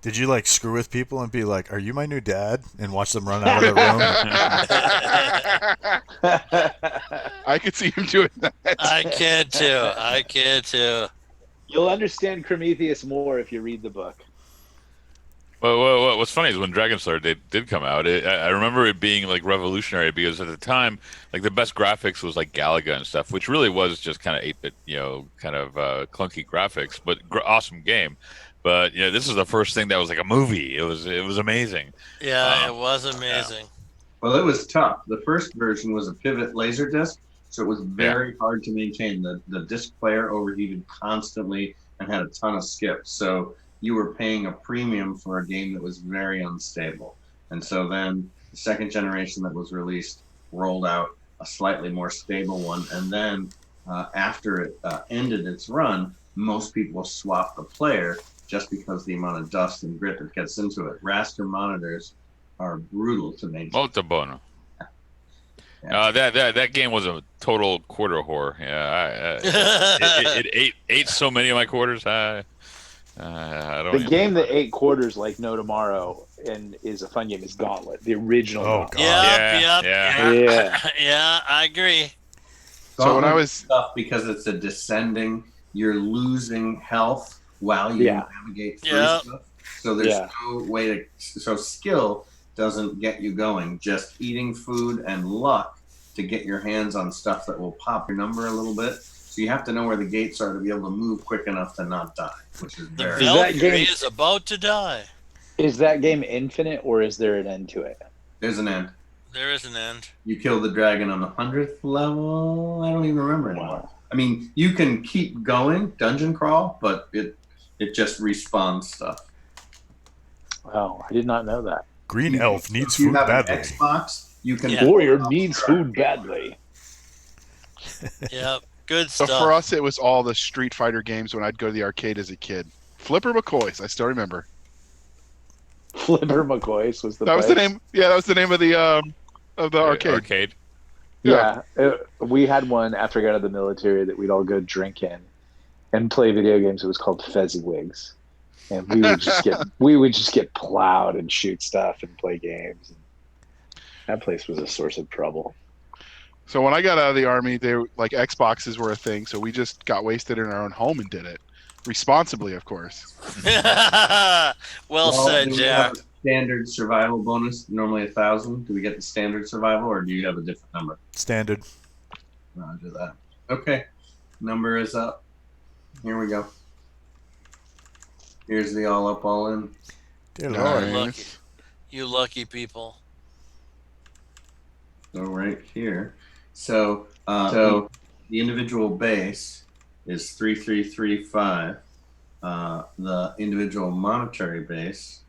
Speaker 4: Did you like screw with people and be like, "Are you my new dad?" and watch them run out of the room?
Speaker 3: I could see him doing that.
Speaker 2: I can too.
Speaker 1: You'll understand Prometheus more if you read the book.
Speaker 5: Well, what's funny is when Dragon Slayer did come out, I remember it being like revolutionary because at the time, like the best graphics was like Galaga and stuff, which really was just kind of 8-bit, kind of clunky graphics, but awesome game. But this is the first thing that was like a movie. It was amazing.
Speaker 2: Yeah, it was amazing.
Speaker 6: Well, it was tough. The first version was a pivot laser disc, so it was very hard to maintain. The disc player overheated constantly and had a ton of skips. So you were paying a premium for a game that was very unstable. And so then the second generation that was released rolled out a slightly more stable one. And then after it ended its run, most people swapped the player just because the amount of dust and grit that gets into it. Raster monitors are brutal to maintain.
Speaker 5: Molto buono.
Speaker 6: Yeah.
Speaker 5: That game was a total quarter whore. Yeah, it ate so many of my quarters. I don't.
Speaker 1: The game that ate quarters like no tomorrow and is a fun game is Gauntlet, the original.
Speaker 4: Oh,
Speaker 1: Gauntlet.
Speaker 4: God.
Speaker 2: Yeah, I agree.
Speaker 3: So when I was
Speaker 6: Stuff because it's a descending, you're losing health while you navigate through stuff. So there's no way to. So skill doesn't get you going. Just eating food and luck to get your hands on stuff that will pop your number a little bit. So you have to know where the gates are to be able to move quick enough to not die, which is
Speaker 2: The
Speaker 6: very.
Speaker 1: that
Speaker 2: Valkyrie
Speaker 1: game-
Speaker 2: is about to die.
Speaker 1: Is that game infinite, or is there an end to it?
Speaker 6: There's an end.
Speaker 2: There is an end.
Speaker 6: You kill the dragon on the 100th level. I don't even remember anymore.
Speaker 1: Wow.
Speaker 6: I mean, you can keep going, dungeon crawl, but it just respawns stuff.
Speaker 1: Oh, I did not know that.
Speaker 4: Green elf needs
Speaker 6: if you
Speaker 4: food
Speaker 6: have
Speaker 4: badly.
Speaker 6: An Xbox, you can.
Speaker 2: Yeah.
Speaker 1: Warrior needs food badly.
Speaker 2: Yep. Good
Speaker 3: So
Speaker 2: stuff.
Speaker 3: for us, it was all the Street Fighter games when I'd go to the arcade as a kid. Flipper McCoy's, I still remember.
Speaker 1: Flipper McCoy's was the
Speaker 3: That was
Speaker 1: place.
Speaker 3: the name. Yeah, that was the name of the arcade.
Speaker 5: Arcade.
Speaker 1: Yeah, we had one after I got out of the military that we'd all go drink in and play video games. It was called Fezziwigs, and we would just get plowed and shoot stuff and play games. That place was a source of trouble.
Speaker 3: So when I got out of the army, they were, like Xboxes were a thing. So we just got wasted in our own home and did it responsibly, of course.
Speaker 2: well said,
Speaker 6: do we
Speaker 2: Jack.
Speaker 6: have a standard survival bonus, normally 1,000. Do we get the standard survival, or do you have a different number?
Speaker 4: Standard.
Speaker 6: Roger that. Okay, number is up. Here we go. Here's the all up, all in.
Speaker 4: Dear
Speaker 3: Nice.
Speaker 4: Lord.
Speaker 2: Lucky. You lucky people.
Speaker 6: So right here. So the individual base is 3335. The individual monetary base,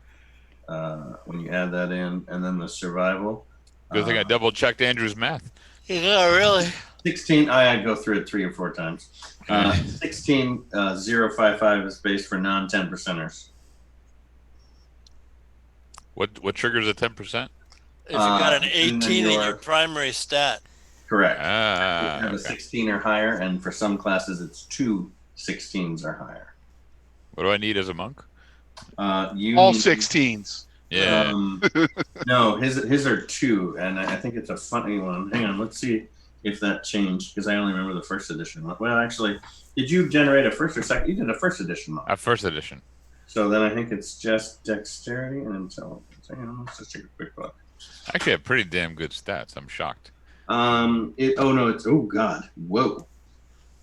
Speaker 6: when you add that in, and then the survival.
Speaker 5: Good thing I double checked Andrew's math.
Speaker 2: Yeah, really.
Speaker 6: 16. I'd go through it 3 or 4 times. 16,055 is based for non 10%ers.
Speaker 5: What triggers a 10%?
Speaker 2: If you got an
Speaker 6: and then
Speaker 2: 18 in
Speaker 6: your-
Speaker 2: your primary stat.
Speaker 6: Correct.
Speaker 5: Ah,
Speaker 6: You have a
Speaker 5: okay.
Speaker 6: 16 or higher, and for some classes, it's 2 16s or higher.
Speaker 5: What do I need as a monk?
Speaker 6: You
Speaker 3: All
Speaker 6: need-
Speaker 3: 16s.
Speaker 5: Yeah.
Speaker 6: No, his are 2, and I think it's a funny one. Hang on, let's see if that changed, because I only remember the first edition one. Well, actually, did you generate a first or second? You did a first edition one.
Speaker 5: First edition.
Speaker 6: So then I think it's just dexterity and intelligence. Hang on, let's just take a quick look.
Speaker 5: I actually have pretty damn good stats. I'm shocked.
Speaker 6: Oh god, whoa.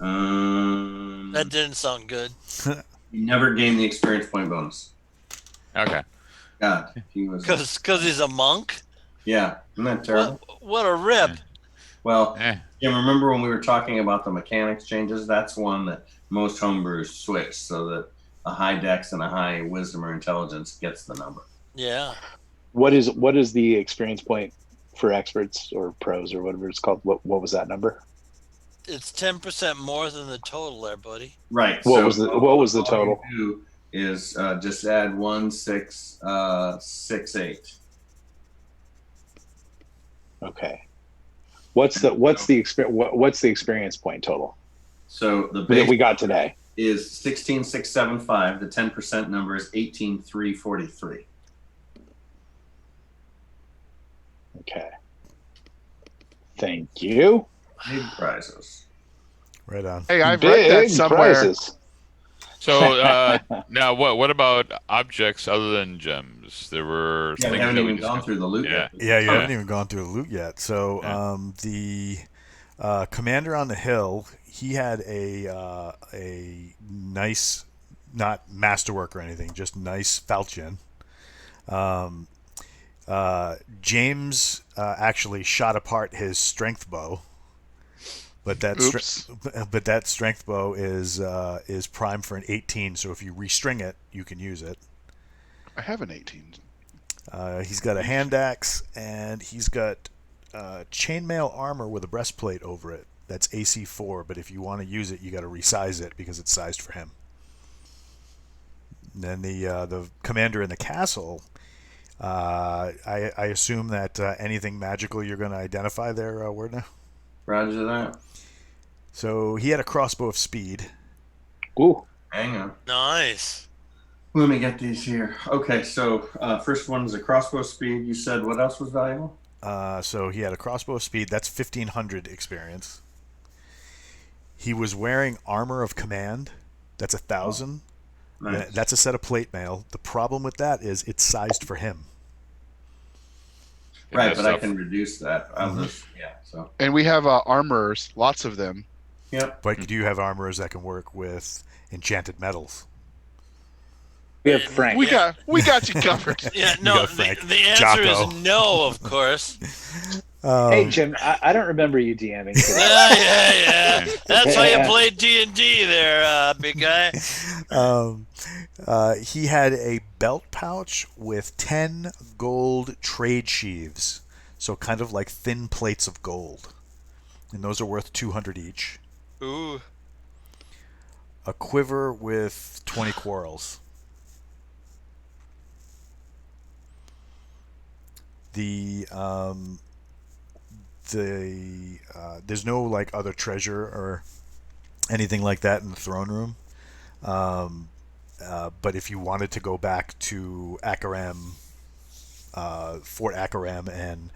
Speaker 2: That didn't sound good.
Speaker 6: You never gained the experience point bonus.
Speaker 5: Okay.
Speaker 6: God, he was.
Speaker 2: Because he's a monk?
Speaker 6: Yeah, isn't that terrible?
Speaker 2: What a rip.
Speaker 6: Well,
Speaker 5: Eh.
Speaker 6: Jim, remember when we were talking about the mechanics changes? That's one that most homebrewers switch, so that a high dex and a high wisdom or intelligence gets the number.
Speaker 2: Yeah.
Speaker 1: What is the experience point for experts or pros or whatever it's called? What was that number?
Speaker 2: It's 10% more than the total there, buddy.
Speaker 6: Right.
Speaker 1: What was the
Speaker 6: all
Speaker 1: total?
Speaker 6: you do is just add 1,668.
Speaker 1: Okay. What's the experience point total
Speaker 6: So the
Speaker 1: that
Speaker 6: base
Speaker 1: we got today?
Speaker 6: is 16,675. The 10% number is 18,343.
Speaker 1: Okay. Thank you.
Speaker 6: Big prizes.
Speaker 4: Right on.
Speaker 3: Hey, I've read that
Speaker 1: Big
Speaker 3: somewhere.
Speaker 1: prizes.
Speaker 5: So now what about objects other than gems? There were
Speaker 6: Yeah, we
Speaker 5: things
Speaker 6: haven't
Speaker 5: that we
Speaker 6: even gone
Speaker 5: discussed.
Speaker 6: through the loot
Speaker 5: Yeah.
Speaker 6: yet.
Speaker 4: Yeah, you
Speaker 5: Yeah.
Speaker 4: haven't even gone through the loot yet. So
Speaker 5: Yeah.
Speaker 4: the commander on the hill, he had a nice, not masterwork or anything, just nice falchion. James actually shot apart his strength bow, but that strength bow is primed for an 18. So if you restring it, you can use it.
Speaker 3: I have an 18.
Speaker 4: He's got a hand axe, and he's got chainmail armor with a breastplate over it. That's AC 4, but if you want to use it, you got to resize it because it's sized for him. And then the commander in the castle, I assume that anything magical you're going to identify there, Wordna?
Speaker 6: Roger that.
Speaker 4: So he had a crossbow of speed.
Speaker 1: Ooh.
Speaker 6: Hang on.
Speaker 2: Nice.
Speaker 6: Let me get these here. Okay, so first one is a crossbow speed. You said what else was valuable?
Speaker 4: So he had a crossbow of speed. That's 1,500 experience. He was wearing armor of command. That's 1,000.
Speaker 6: Nice.
Speaker 4: That's a set of plate mail. The problem with that is it's sized for him.
Speaker 5: Yeah,
Speaker 6: Right,
Speaker 5: that
Speaker 6: but I
Speaker 5: stuff.
Speaker 6: can reduce that. So
Speaker 3: And we have armors, lots of them.
Speaker 6: yep.
Speaker 4: But you do have armorers that can work with enchanted metals.
Speaker 1: We have Frank.
Speaker 3: We got you covered.
Speaker 2: Yeah, no.
Speaker 4: got Frank.
Speaker 2: The answer
Speaker 4: Jocko.
Speaker 2: is no, of course.
Speaker 1: Hey, Jim, I don't remember you DMing today.
Speaker 2: Yeah. That's how you play D&D there, big guy.
Speaker 4: He had a belt pouch with 10 gold trade sheaves, so kind of like thin plates of gold, and those are worth 200 each.
Speaker 2: Ooh.
Speaker 4: A quiver with 20 quarrels. There's no like other treasure or anything like that in the throne room. But if you wanted to go back to Akaram, Fort Akaram,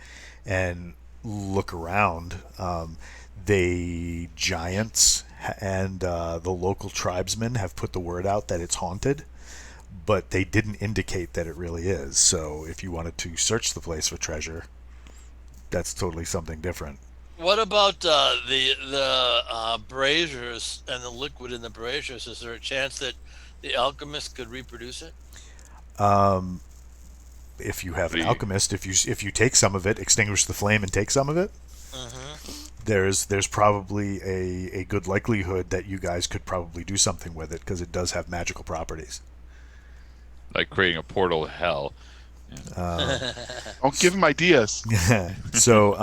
Speaker 4: and look around, the giants and the local tribesmen have put the word out that it's haunted, but they didn't indicate that it really is. So if you wanted to search the place for treasure, that's totally something different.
Speaker 2: What about the braziers and the liquid in the braziers? Is there a chance that the alchemist could reproduce it?
Speaker 4: If you have an alchemist, if you take some of it, extinguish the flame and take some of it, there's probably a good likelihood that you guys could probably do something with it, because it does have magical properties.
Speaker 5: Like creating a portal to hell.
Speaker 3: Don't give him ideas.
Speaker 4: So,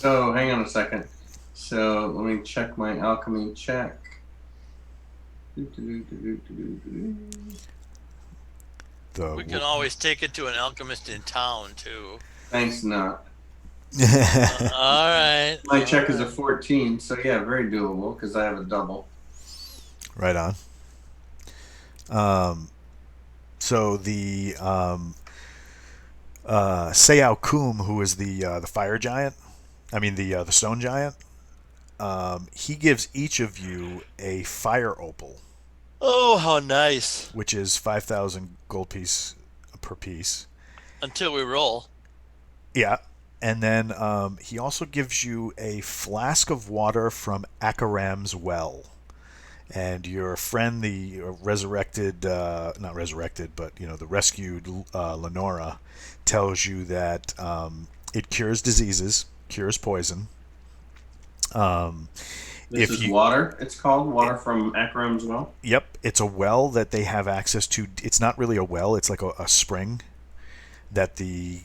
Speaker 6: So hang on a second. So let me check my alchemy check.
Speaker 2: We can always take it to an alchemist in town too.
Speaker 6: Thanks, not.
Speaker 2: All right.
Speaker 6: My check is a 14, so yeah, very doable because I have a double.
Speaker 4: Right on. So the Seao Kum, who is the fire giant, the stone giant, he gives each of you a fire opal.
Speaker 2: Oh, how nice!
Speaker 4: Which is 5,000 gold piece per piece.
Speaker 2: Until we roll.
Speaker 4: Yeah, and then he also gives you a flask of water from Akaram's well. And your friend, the resurrected, not resurrected, but the rescued Lenora, tells you that it cures diseases, cures poison.
Speaker 6: This is water. It's called water from Akaram's well.
Speaker 4: Yep, it's a well that they have access to. It's not really a well; it's like a spring that the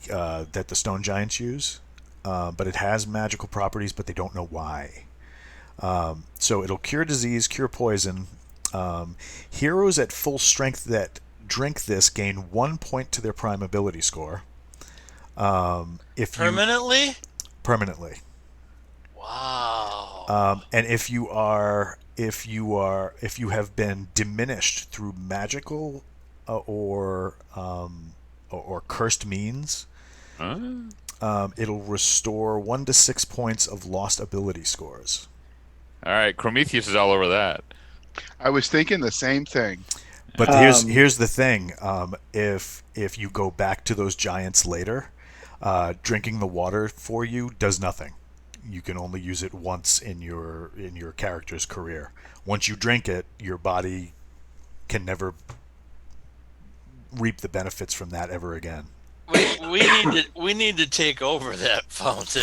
Speaker 4: stone giants use. But it has magical properties, but they don't know why. So it'll cure disease, cure poison. Heroes at full strength that drink this gain 1 point to their prime ability score.
Speaker 2: Permanently?
Speaker 4: Permanently.
Speaker 2: Wow.
Speaker 4: And if you have been diminished through magical or cursed means, it'll restore 1 to 6 points of lost ability scores.
Speaker 5: All right, Prometheus is all over that.
Speaker 3: I was thinking the same thing.
Speaker 4: But here's the thing: if you go back to those giants later, drinking the water for you does nothing. You can only use it once in your character's career. Once you drink it, your body can never reap the benefits from that ever again.
Speaker 2: We need to take over that fountain.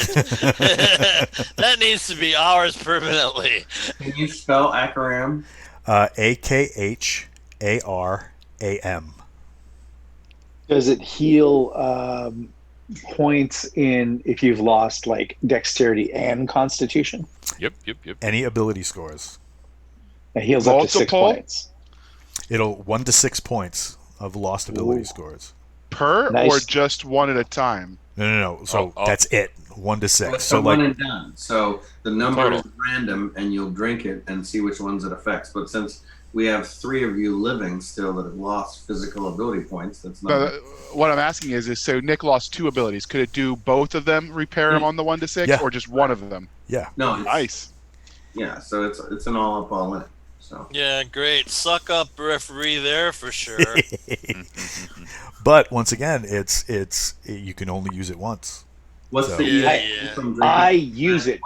Speaker 2: That needs to be ours permanently.
Speaker 6: Can you spell Akaram?
Speaker 4: Akharam.
Speaker 1: Does it heal points in if you've lost like dexterity and constitution?
Speaker 5: Yep.
Speaker 4: Any ability scores.
Speaker 1: It heals up to 6 points.
Speaker 4: It'll 1 to 6 points of lost ability scores.
Speaker 3: Per
Speaker 1: Nice.
Speaker 3: or just one at a time?
Speaker 4: No. So that's it. 1 to 6.
Speaker 6: So
Speaker 4: like
Speaker 6: one and done. So the number is random, and you'll drink it and see which ones it affects. But since we have 3 of you living still that have lost physical ability points, that's not.
Speaker 3: No, what I'm asking is so Nick lost 2 abilities. Could it do both of them, repair him on the 1 to 6, or just one of them?
Speaker 4: Yeah.
Speaker 6: No.
Speaker 3: Nice.
Speaker 6: Yeah. So it's an all up, all in. So.
Speaker 2: Yeah, great. Suck up, referee, there for sure.
Speaker 4: But once again, it's you can only use it once.
Speaker 6: What's
Speaker 4: So-
Speaker 6: the
Speaker 2: Yeah.
Speaker 6: from drinking?
Speaker 1: I use it.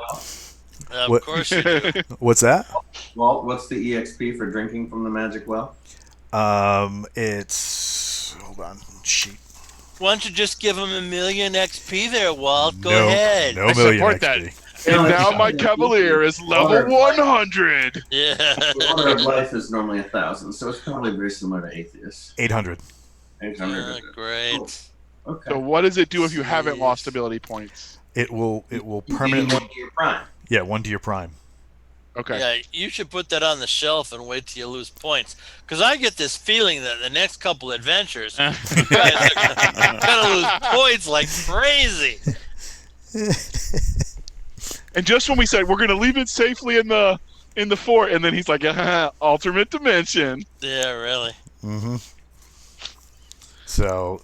Speaker 2: Of
Speaker 4: What-
Speaker 2: course you do.
Speaker 4: What's that?
Speaker 6: Walt, what's the EXP for drinking from the magic well?
Speaker 4: It's hold on sheet.
Speaker 2: Why don't you just give him 1,000,000 XP there, Walt? Go
Speaker 4: No,
Speaker 2: ahead.
Speaker 4: no
Speaker 5: I
Speaker 4: million
Speaker 5: support
Speaker 4: XP.
Speaker 3: And now my Cavalier is level 100.
Speaker 2: Yeah.
Speaker 6: The order of life is normally 1,000, so it's probably very similar to Atheist.
Speaker 4: 800.
Speaker 6: 800.
Speaker 2: Great.
Speaker 6: Cool. Okay.
Speaker 3: So what does it do if you haven't
Speaker 2: Jeez.
Speaker 3: lost ability points?
Speaker 4: It will
Speaker 6: You gain
Speaker 4: permanently.
Speaker 6: 1 to your prime.
Speaker 4: Yeah, 1 to your prime.
Speaker 3: Okay.
Speaker 2: Yeah, you should put that on the shelf and wait till you lose points. Because I get this feeling that the next couple adventures, you guys are gonna lose points like crazy.
Speaker 3: And just when we said we're gonna leave it safely in the fort, and then he's like, alternate dimension.
Speaker 2: Yeah, really.
Speaker 4: Mm-hmm. So,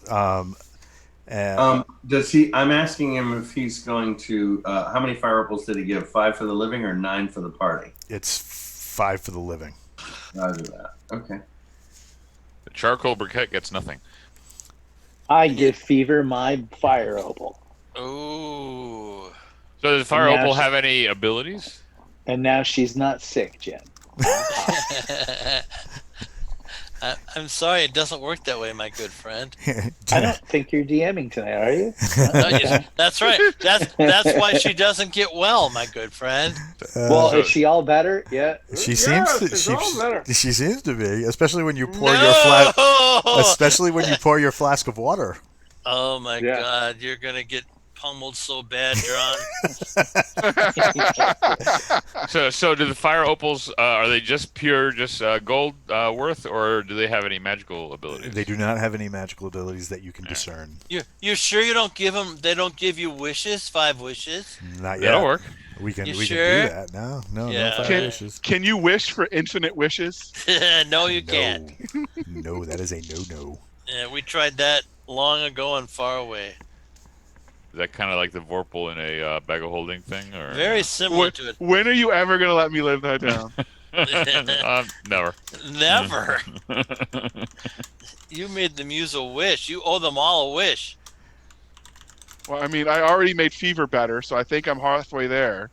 Speaker 6: Does he? I'm asking him if he's going to. How many fire opals did he give? 5 for the living or 9 for the party?
Speaker 4: it's 5 for the living.
Speaker 6: Roger that. Okay.
Speaker 5: The charcoal briquette gets nothing.
Speaker 1: I give Fever my fire opal.
Speaker 2: Ooh.
Speaker 5: So does Fire
Speaker 1: Yeah,
Speaker 5: Opal
Speaker 1: she-
Speaker 5: have any abilities?
Speaker 1: And now she's not sick, Jen.
Speaker 2: I'm sorry, it doesn't work that way, my good friend.
Speaker 1: I don't think you're DMing tonight, are you?
Speaker 2: No, that's right. That's why she doesn't get well, my good friend.
Speaker 1: Well, is she all better? Yeah.
Speaker 4: She
Speaker 1: Yeah,
Speaker 4: seems to.
Speaker 1: she's all better.
Speaker 4: She seems to be, especially when you pour
Speaker 2: No!
Speaker 4: your flask. Especially when you pour your flask of water.
Speaker 2: Oh my
Speaker 1: Yeah.
Speaker 2: God, you're gonna get pummeled so bad, John.
Speaker 5: So do the Fire Opals, are they just pure, gold worth, or do they have any magical abilities?
Speaker 4: They do not have any magical abilities that you can discern.
Speaker 2: You're sure you don't give them? They don't give you wishes? 5 wishes?
Speaker 4: Not yet.
Speaker 5: That'll work.
Speaker 4: We can
Speaker 2: You
Speaker 4: we
Speaker 2: sure?
Speaker 4: can do that. No
Speaker 2: Yeah.
Speaker 4: fire
Speaker 3: Can-
Speaker 4: wishes.
Speaker 3: Can you wish for infinite wishes?
Speaker 2: No, you can't.
Speaker 4: No, that is a no.
Speaker 2: Yeah, we tried that long ago and far away.
Speaker 5: Is that kind of like the Vorpal in a bag of holding thing, or
Speaker 2: Very similar to it.
Speaker 3: When are you ever gonna let me live that down?
Speaker 5: Never.
Speaker 2: Never. You made them use a wish. You owe them all a wish.
Speaker 3: Well, I mean, I already made Fever better, so I think I'm halfway there.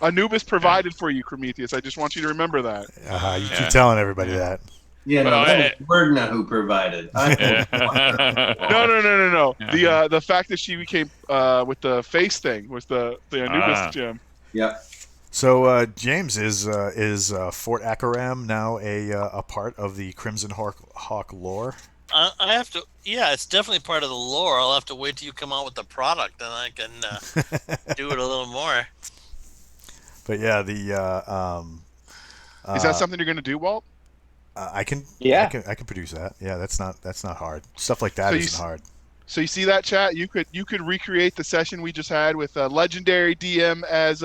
Speaker 3: Anubis provided for you, Prometheus. I just want you to remember that.
Speaker 4: You
Speaker 5: Yeah.
Speaker 4: keep telling everybody that.
Speaker 6: Yeah, no,
Speaker 5: Well,
Speaker 6: that was Wordna who provided.
Speaker 3: No. The fact that she became with the face thing was the Anubis gem.
Speaker 6: Yep.
Speaker 4: So James, is Fort Akaram now a part of the Crimson Hawk lore?
Speaker 2: I have to. Yeah, it's definitely part of the lore. I'll have to wait till you come out with the product, and I can do it a little more.
Speaker 4: But yeah,
Speaker 3: Is that something you're gonna do, Walt?
Speaker 4: I can
Speaker 1: Yeah.
Speaker 4: I can produce that. Yeah, that's not hard. Stuff like that
Speaker 3: So you
Speaker 4: isn't hard.
Speaker 3: So you see that, chat? You could recreate the session we just had with a legendary DM as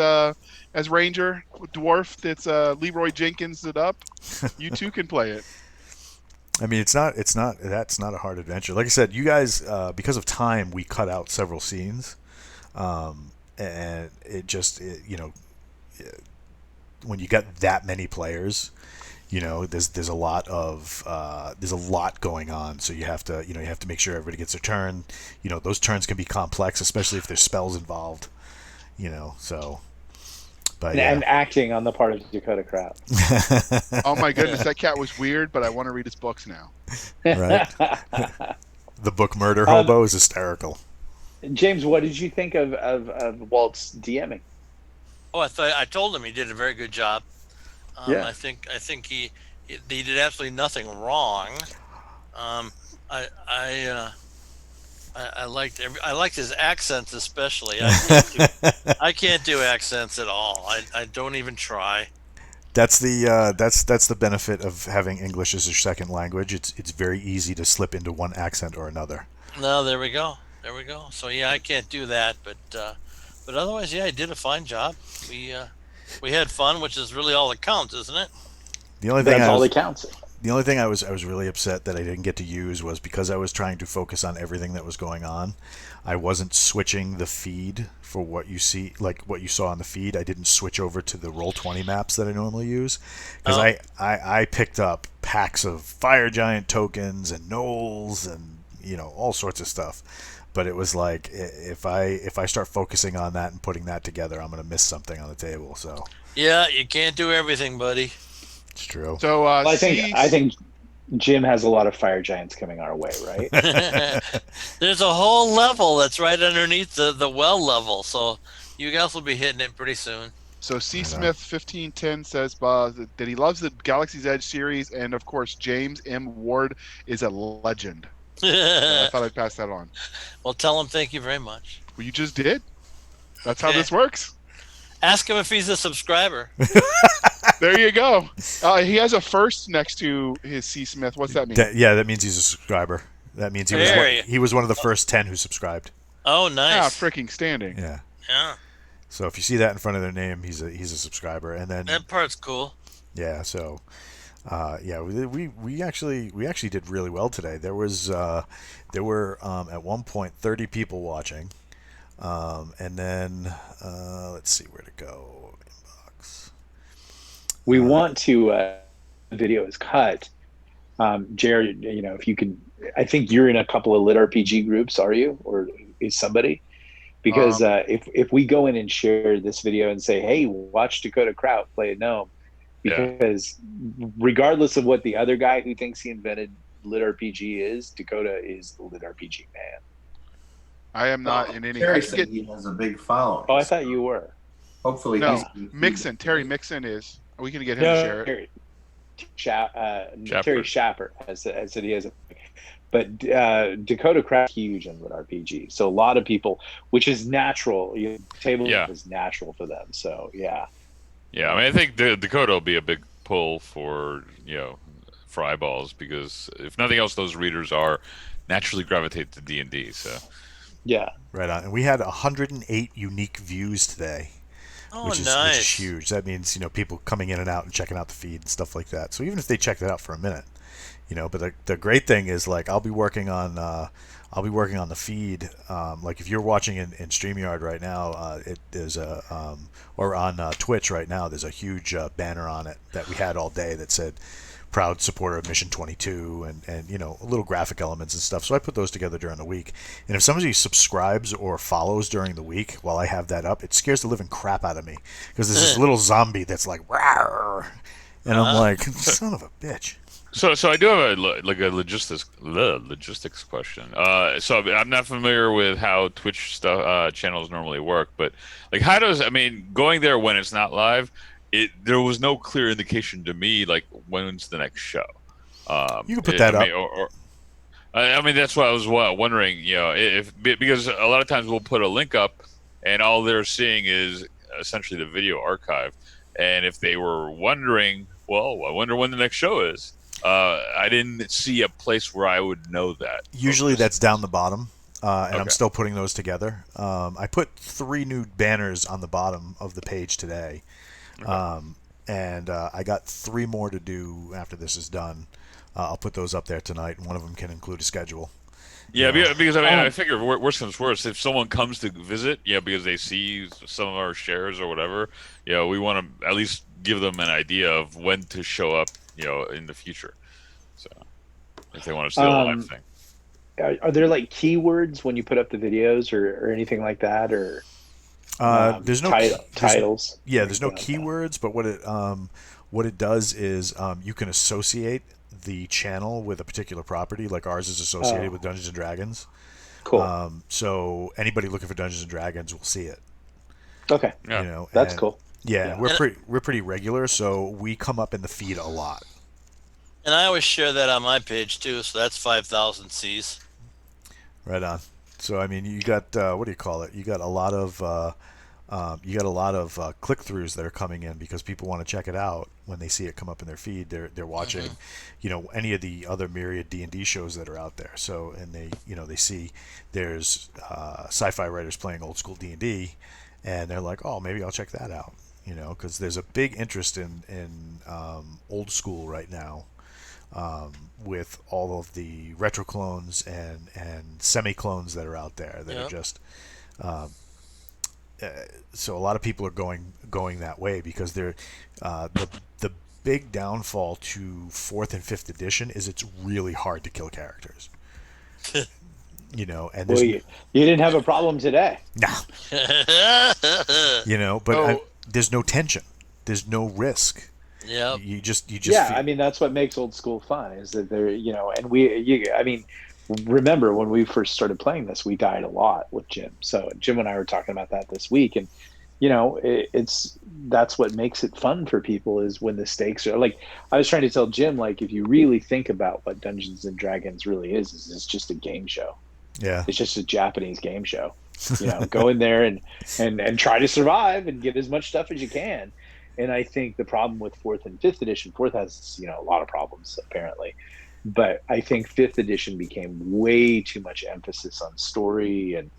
Speaker 3: Ranger Dwarf. That's Leroy Jenkins it up. You too can play it.
Speaker 4: I mean, that's not a hard adventure. Like I said, you guys, because of time, we cut out several scenes, and when you got that many players, there's a lot going on. So you have to make sure everybody gets their turn. Those turns can be complex, especially if there's spells involved. So. But,
Speaker 1: and acting on the part of Dakota Crowd.
Speaker 3: Oh my goodness, that cat was weird, but I want to read his books now.
Speaker 4: Right. The book Murder Hobo is hysterical.
Speaker 1: James, what did you think of Walt's DMing?
Speaker 2: Oh, I told him he did a very good job.
Speaker 1: Yeah.
Speaker 2: I think he did absolutely nothing wrong. I liked his accents especially. I can't do accents at all. I don't even try.
Speaker 4: That's the benefit of having English as your second language. It's very easy to slip into one accent or another.
Speaker 2: No, there we go. So yeah, I can't do that, but otherwise, yeah, I did a fine job. We had fun, which is really all that counts, isn't it?
Speaker 4: The only
Speaker 1: That's all that counts.
Speaker 4: The only thing I was really upset that I didn't get to use was because I was trying to focus on everything that was going on. I wasn't switching the feed for what you see, like what you saw on the feed. I didn't switch over to the Roll20 maps that I normally use because I picked up packs of fire giant tokens and gnolls and all sorts of stuff. But it was like if I start focusing on that and putting that together, I'm going to miss something on the table. So
Speaker 2: yeah, you can't do everything, buddy.
Speaker 4: It's true.
Speaker 3: So
Speaker 1: Well, I think Jim has a lot of fire giants coming our way, right?
Speaker 2: There's a whole level that's right underneath the well level, so you guys will be hitting it pretty soon.
Speaker 3: So C Smith 1510 says that he loves the Galaxy's Edge series, and of course James M. Ward is a legend. So I thought I'd pass that on.
Speaker 2: Well, tell him thank you very much.
Speaker 3: Well, you just did. That's how this works.
Speaker 2: Ask him if he's a subscriber.
Speaker 3: There you go. He has a first next to his C Smith. What's that mean?
Speaker 4: That means he's a subscriber. That means he was one of the first 10 who subscribed.
Speaker 2: Oh, nice.
Speaker 3: Freaking standing.
Speaker 4: Yeah.
Speaker 2: Yeah.
Speaker 4: So if you see that in front of their name, he's a subscriber, and then
Speaker 2: that part's cool.
Speaker 4: Yeah. So, we actually did really well today. There were at one point 30 people watching, and then let's see where to go. Inbox.
Speaker 1: We want to. The video is cut. Jared, if you can, I think you're in a couple of lit RPG groups. Are you, or is somebody? Because if we go in and share this video and say, hey, watch Dakota Kraut play a gnome, because regardless of what the other guy who thinks he invented lit RPG is, Dakota is the lit RPG man.
Speaker 3: I am not in any.
Speaker 6: Terry said he has a big following.
Speaker 1: Oh, I thought you were.
Speaker 6: Hopefully,
Speaker 3: no. Terry Mixon is. Are we going to get him to share it?
Speaker 1: Terry Schapper said he has a. But Dakota Kraut huge in lit RPG, so a lot of people, which is natural. Table is natural for them, so yeah.
Speaker 5: Yeah, I mean, I think Dakota will be a big pull for eyeballs, because if nothing else, those readers are naturally gravitate to D&D. So
Speaker 1: yeah,
Speaker 4: right on. And we had 108 unique views today. Which is huge. That means people coming in and out and checking out the feed and stuff like that. So even if they checked it out for a minute. But the great thing is, like, I'll be working on the feed. Like if you're watching in StreamYard right now, there's or on Twitch right now, there's a huge banner on it that we had all day that said proud supporter of Mission 22 and little graphic elements and stuff. So I put those together during the week. And if somebody subscribes or follows during the week while I have that up, it scares the living crap out of me, because there's this little zombie that's like, rawr, and I'm like, son of a bitch.
Speaker 5: So I do have a logistics question. So I'm not familiar with how Twitch channels normally work, but like, how does, going there when it's not live, there was no clear indication to me, like, when's the next show.
Speaker 4: You can put that up.
Speaker 5: That's what I was wondering, because a lot of times we'll put a link up and all they're seeing is essentially the video archive. And if they were wondering, well, I wonder when the next show is. I didn't see a place where I would know that.
Speaker 4: Usually that's down the bottom, and I'm still putting those together. I put 3 new banners on the bottom of the page today, and I got 3 more to do after this is done. I'll put those up there tonight, and one of them can include a schedule.
Speaker 5: Yeah, because I figure worst comes worst, if someone comes to visit, because they see some of our shares or whatever, we want to at least give them an idea of when to show up, in the future. So if they want to see the live thing.
Speaker 1: Are there like keywords when you put up the videos or anything like that, or
Speaker 4: there's no
Speaker 1: titles?
Speaker 4: There's no keywords, but what it does is you can associate the channel with a particular property. Like ours is associated with Dungeons and Dragons.
Speaker 1: Cool.
Speaker 4: So anybody looking for Dungeons and Dragons will see it.
Speaker 1: Okay. That's cool.
Speaker 4: Yeah, we're pretty regular, so we come up in the feed a lot.
Speaker 2: And I always share that on my page too, so that's 5,000 Cs.
Speaker 4: Right on. So you got what do you call it? You got a lot of click-throughs that are coming in because people want to check it out when they see it come up in their feed. They're watching, any of the other myriad D&D shows that are out there. So and they see there's sci-fi writers playing old school D&D, and they're like, oh, maybe I'll check that out. Because there's a big interest in old school right now, with all of the retro clones and semi clones that are out there that are just. So a lot of people are going that way because they're the big downfall to 4th and 5th edition is it's really hard to kill characters. And
Speaker 1: you didn't have a problem today.
Speaker 4: No. But there's no tension. There's no risk.
Speaker 2: Yeah.
Speaker 4: You just
Speaker 1: Yeah,
Speaker 4: feel,
Speaker 1: I mean that's what makes old school fun is that they're and I mean, remember when we first started playing this, we died a lot with Jim. So Jim and I were talking about that this week, and it's that's what makes it fun for people is when the stakes are like. I was trying to tell Jim, like, if you really think about what Dungeons and Dragons really is it's just a game show.
Speaker 4: yeah.
Speaker 1: It's just a Japanese game show. Go in there and try to survive and get as much stuff as you can. And I think the problem with fourth and fifth edition, fourth has a lot of problems apparently, but I think fifth edition became way too much emphasis on story and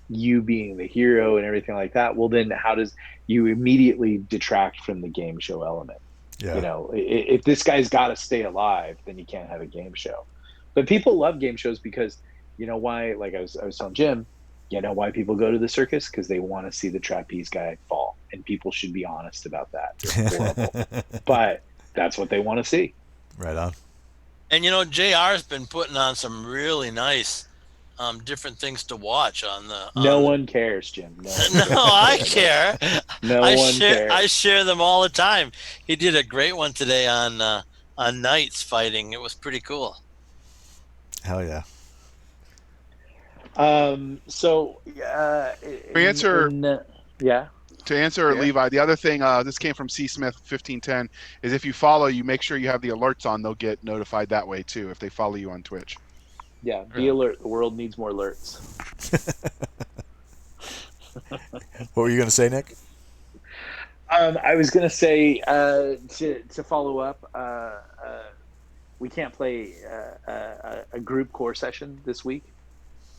Speaker 1: you being the hero and everything like that. Well, then how does you immediately detract from the game show element?
Speaker 4: Yeah.
Speaker 1: If this guy's got to stay alive, then you can't have a game show. But people love game shows because why? Like I was telling Jim, why people go to the circus? Because they want to see the trapeze guy fall, and people should be honest about that. They're horrible, but that's what they want to see.
Speaker 4: Right on.
Speaker 2: And JR's been putting on some really nice different things to watch on the.
Speaker 1: No one cares, Jim. No,
Speaker 2: I care.
Speaker 1: No one cares.
Speaker 2: I share them all the time. He did a great one today on knights fighting. It was pretty cool.
Speaker 4: Hell yeah.
Speaker 1: So
Speaker 3: To answer Levi, the other thing, this came from C. Smith 1510, is if you follow, you make sure you have the alerts on. They'll get notified that way too if they follow you on Twitch.
Speaker 1: Yeah, be alert. The world needs more alerts.
Speaker 4: What were you going to say, Nick?
Speaker 1: I was going to say to follow up. We can't play a group core session this week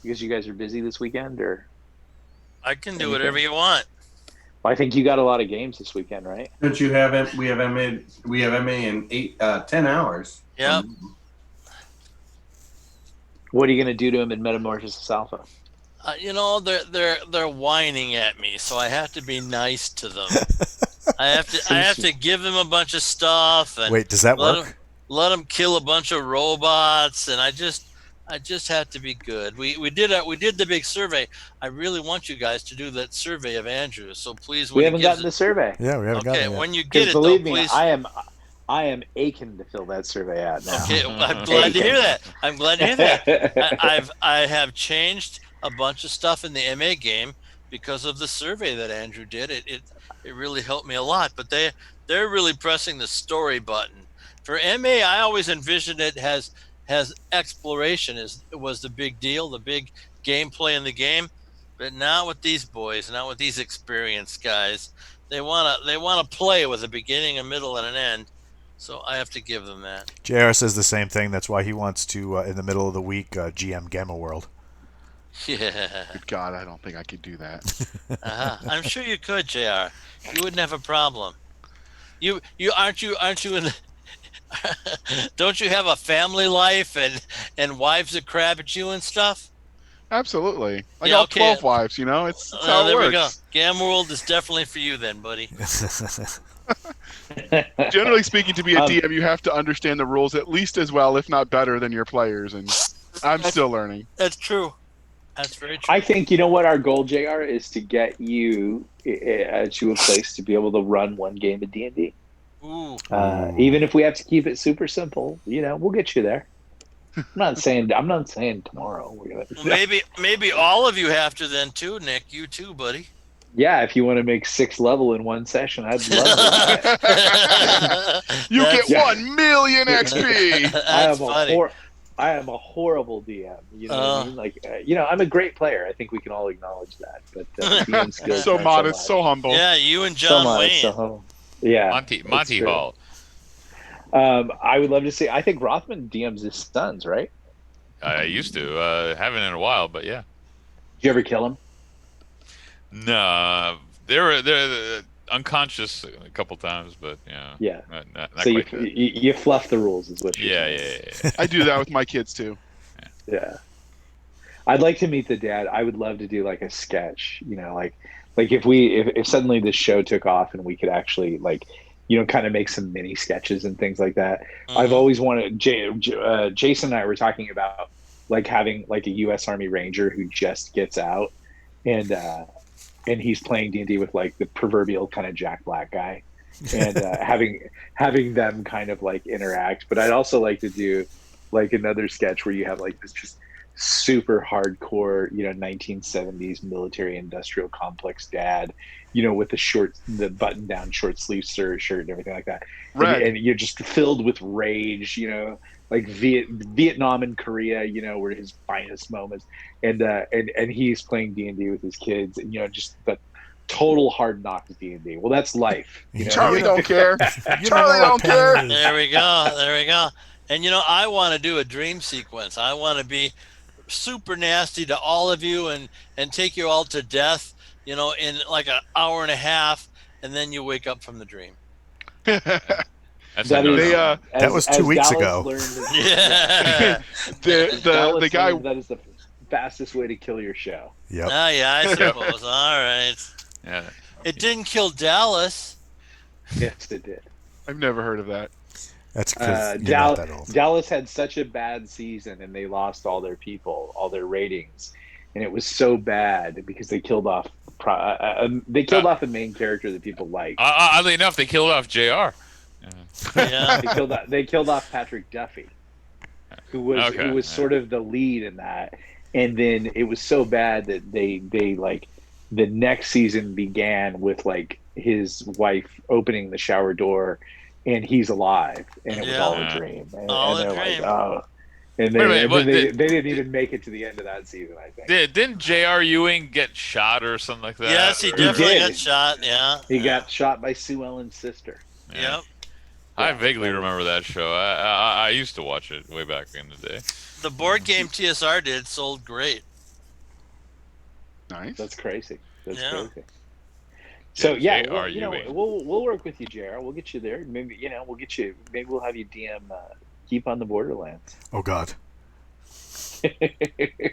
Speaker 1: because you guys are busy this weekend, or
Speaker 2: I can do whatever you want.
Speaker 1: Well, I think you got a lot of games this weekend, right?
Speaker 6: Don't you have we have MA in 10 hours.
Speaker 2: Yep.
Speaker 1: What are you going to do to him in Metamorphosis Alpha?
Speaker 2: They're whining at me, so I have to be nice to them. I have to give them a bunch of stuff and
Speaker 4: wait. Does that work?
Speaker 2: Let them kill a bunch of robots, and I just have to be good. We did the big survey. I really want you guys to do that survey of Andrew. So please,
Speaker 1: we haven't gotten the survey.
Speaker 4: Yeah, we haven't gotten it.
Speaker 2: Okay,
Speaker 4: yet.
Speaker 2: when you get it,
Speaker 1: believe
Speaker 2: though,
Speaker 1: me,
Speaker 2: please.
Speaker 1: I am aching to fill that survey out now.
Speaker 2: Okay, I'm glad to hear that. I'm glad to hear that. I have changed a bunch of stuff in the MA game because of the survey that Andrew did. It really helped me a lot. But they're really pressing the story button. For MA, I always envisioned it has exploration was the big deal, the big gameplay in the game. But not with these boys, not with these experienced guys. They wanna play with a beginning, a middle, and an end. So I have to give them that.
Speaker 4: JR says the same thing. That's why he wants to, in the middle of the week, GM Gamma World.
Speaker 2: Yeah.
Speaker 3: Good God, I don't think I could do that.
Speaker 2: I'm sure you could, JR. You wouldn't have a problem. You aren't you in the, don't you have a family life and wives that crab at you and stuff?
Speaker 3: Absolutely. I
Speaker 2: Yeah,
Speaker 3: got
Speaker 2: okay.
Speaker 3: 12 wives, it's how it
Speaker 2: there
Speaker 3: works.
Speaker 2: we go. Gamma World is definitely for you then, buddy.
Speaker 3: Generally speaking, to be a DM, you have to understand the rules at least as well, if not better, than your players, and I'm still learning.
Speaker 2: That's true. That's very true.
Speaker 1: I think what our goal, JR, is to get you to a place to be able to run one game of D&D.
Speaker 2: Ooh.
Speaker 1: Even if we have to keep it super simple, we'll get you there. I'm not saying tomorrow. We're gonna.
Speaker 2: Maybe all of you have to then too, Nick. You too, buddy.
Speaker 1: Yeah, if you want to make 6 level in one session, I'd love it.
Speaker 3: You get 1 million XP.
Speaker 1: I am a horrible DM. You know what I mean? Like, I'm a great player. I think we can all acknowledge that. But DM skills
Speaker 3: so
Speaker 1: aren't
Speaker 3: modest,
Speaker 1: much.
Speaker 3: so humble.
Speaker 2: Yeah, you and John Wayne.
Speaker 1: Yeah,
Speaker 5: Monty Hall.
Speaker 1: I would love to see. I think Rothman DMs his sons, right?
Speaker 5: I used to. Haven't in a while, but yeah.
Speaker 1: Did you ever kill him?
Speaker 5: No, they're unconscious a couple times, but
Speaker 1: Yeah.
Speaker 5: Not
Speaker 1: So
Speaker 5: quite good.
Speaker 1: you fluff the rules, is what you're saying.
Speaker 5: Yeah.
Speaker 3: I do that with my kids too.
Speaker 1: Yeah. I'd like to meet the dad. I would love to do like a sketch, like if suddenly this show took off and we could actually kind of make some mini sketches and things like that.
Speaker 2: Mm-hmm.
Speaker 1: I've always wanted, Jason and I were talking about having a U.S. Army Ranger who just gets out and he's playing D&D with the proverbial kind of Jack Black guy. and having them kind of like interact. But I'd also like to do like another sketch where you have like this just super hardcore, 1970s military industrial complex dad, with the button down short sleeve shirt and everything like that.
Speaker 3: Right.
Speaker 1: And you're just filled with rage, like Vietnam and Korea, were his finest moments. And he's playing D&D with his kids, and, just the total hard knocks D&D. Well, that's life.
Speaker 3: Charlie don't care.
Speaker 4: You
Speaker 3: Charlie
Speaker 4: know what
Speaker 3: don't care.
Speaker 4: pain is.
Speaker 2: There we go. And I want to do a dream sequence. I want to be super nasty to all of you and take you all to death, in like an hour and a half, and then you wake up from the dream.
Speaker 5: That's
Speaker 1: That
Speaker 5: a
Speaker 1: is-
Speaker 5: no-no.
Speaker 4: That was 2 weeks
Speaker 1: Dallas
Speaker 4: ago.
Speaker 1: learned-
Speaker 2: Yeah.
Speaker 3: the guy.
Speaker 1: that is the fastest way to kill your show.
Speaker 4: Yep.
Speaker 2: Oh, yeah, I suppose. All right.
Speaker 5: Yeah.
Speaker 2: It didn't kill Dallas.
Speaker 1: Yes, it did.
Speaker 3: I've never heard of that.
Speaker 4: That's because you're not that old.
Speaker 1: Dallas had such a bad season, and they lost all their people, all their ratings, and it was so bad because they killed off off the main character that people liked.
Speaker 5: Oddly enough, they killed off JR.
Speaker 2: Yeah.
Speaker 1: They killed off Patrick Duffy, who was sort of the lead in that. And then it was so bad that they like the next season began with like his wife opening the shower door and he's alive, and it was all a dream. And they're like, oh. And they didn't even make it to the end of that season, I think.
Speaker 5: Didn't J.R. Ewing get shot or something like that?
Speaker 2: Yes, he
Speaker 5: Or-
Speaker 2: definitely
Speaker 1: did.
Speaker 2: got shot. Yeah.
Speaker 1: He got shot by Sue Ellen's sister.
Speaker 5: Yeah.
Speaker 2: Yep.
Speaker 5: I vaguely remember that show. I used to watch it way back in the day.
Speaker 2: The board game TSR sold great.
Speaker 3: Nice.
Speaker 1: That's crazy. That's
Speaker 2: Yeah.
Speaker 1: crazy. So yeah,
Speaker 5: J.R. Ewing.
Speaker 1: we'll work with you, JR. We'll get you there. Maybe we'll get you. Maybe we'll have you DM Keep on the Borderlands.
Speaker 4: Oh God.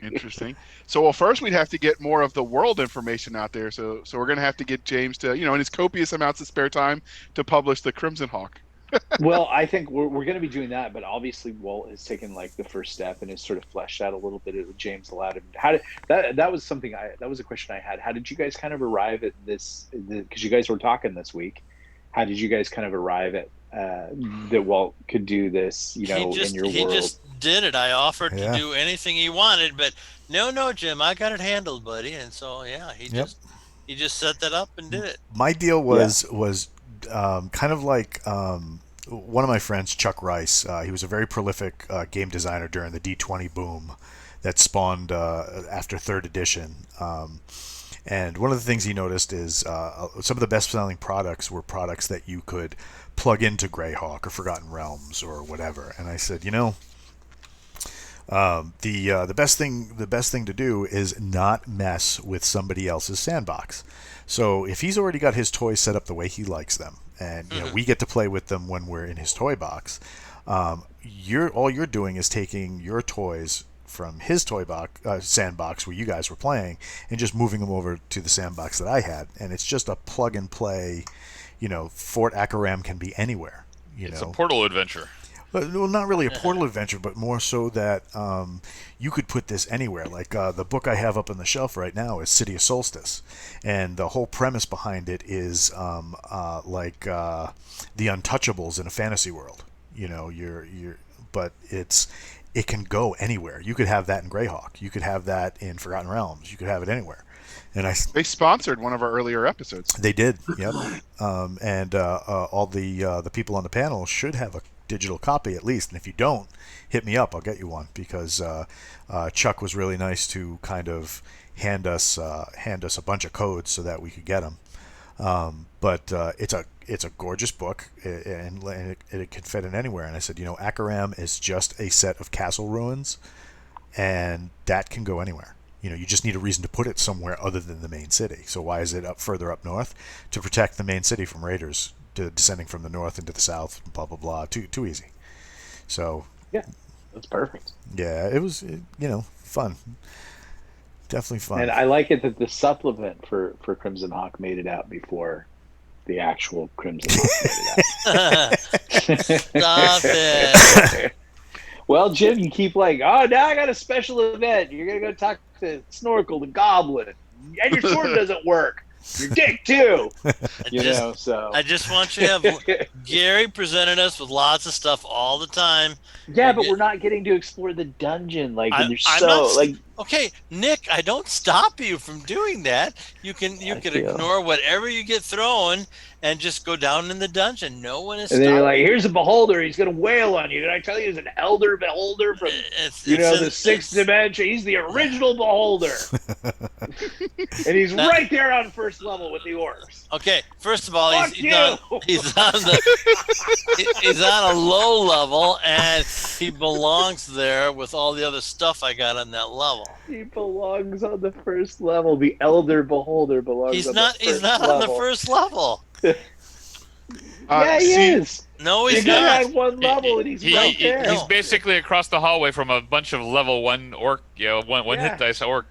Speaker 3: Interesting. So, well, first we'd have to get more of the world information out there. So we're going to have to get James to, in his copious amounts of spare time, to publish the Crimson Hawk.
Speaker 1: Well, I think we're going to be doing that, but obviously Walt has taken like the first step and has sort of fleshed out a little bit of James allowed him. That was a question I had. How did you guys kind of arrive at this? Because you guys were talking this week. How did you guys kind of arrive at that Walt could do this? In your world.
Speaker 2: He just did it. I offered
Speaker 4: Yeah.
Speaker 2: to do anything he wanted, but no, Jim, I got it handled, buddy. And so he just set that up and did it.
Speaker 4: My deal was kind of like one of my friends, Chuck Rice. He was a very prolific game designer during the D20 boom that spawned after 3rd edition. And one of the things he noticed is some of the best-selling products were products that you could plug into Greyhawk or Forgotten Realms or whatever. And I said, the best thing to do is not mess with somebody else's sandbox. So if he's already got his toys set up the way he likes them, and we get to play with them when we're in his toy box, all you're doing is taking your toys from his toy box sandbox where you guys were playing and just moving them over to the sandbox that I had, and it's just a plug and play. Fort Akaram can be anywhere.
Speaker 5: It's a portal adventure.
Speaker 4: Well, not really a portal adventure, but more so that you could put this anywhere. Like the book I have up on the shelf right now is City of Solstice, and the whole premise behind it is like the Untouchables in a fantasy world. But it can go anywhere. You could have that in Greyhawk. You could have that in Forgotten Realms. You could have it anywhere. And they
Speaker 3: sponsored one of our earlier episodes.
Speaker 4: They did, yep. And all the people on the panel should have a digital copy at least. And if you don't, hit me up. I'll get you one, because Chuck was really nice to kind of hand us a bunch of codes so that we could get them. But it's a gorgeous book, and it can fit in anywhere. And I said, Akaram is just a set of castle ruins, and that can go anywhere. You just need a reason to put it somewhere other than the main city. So why is it further up north? To protect the main city from raiders descending from the north into the south, blah, blah, blah. Too easy. So
Speaker 1: yeah, that's perfect.
Speaker 4: Yeah, it was, fun. Definitely fun.
Speaker 1: And I like it that the supplement for Crimson Hawk made it out before the actual Crimson Hawk made it out.
Speaker 2: Stop it.
Speaker 1: Well, Jim, you keep like, oh, now I got a special event. You're going to go talk to Snorkel, the goblin. And your sword doesn't work. Your dick too.
Speaker 2: I just want you to have Gary presented us with lots of stuff all the time.
Speaker 1: Yeah, but we're not getting to explore the dungeon. Like, and
Speaker 2: okay, Nick, I don't stop you from doing that. You can ignore whatever you get thrown and just go down in the dungeon. No one is.
Speaker 1: And then you're like, here's a beholder. He's gonna wail on you. Did I tell you he's an elder beholder from the sixth dimension? He's the original beholder, and he's right there on first level with the orcs.
Speaker 2: Okay, first of all, he's on a low level, and he belongs there with all the other stuff I got on that level.
Speaker 1: He belongs on the first level. The elder beholder belongs.
Speaker 2: He's not on the first level.
Speaker 1: Yeah, he is.
Speaker 2: No, he's not.
Speaker 1: On one level, and he's right there.
Speaker 5: He's basically across the hallway from a bunch of level 1 orc, one hit dice orc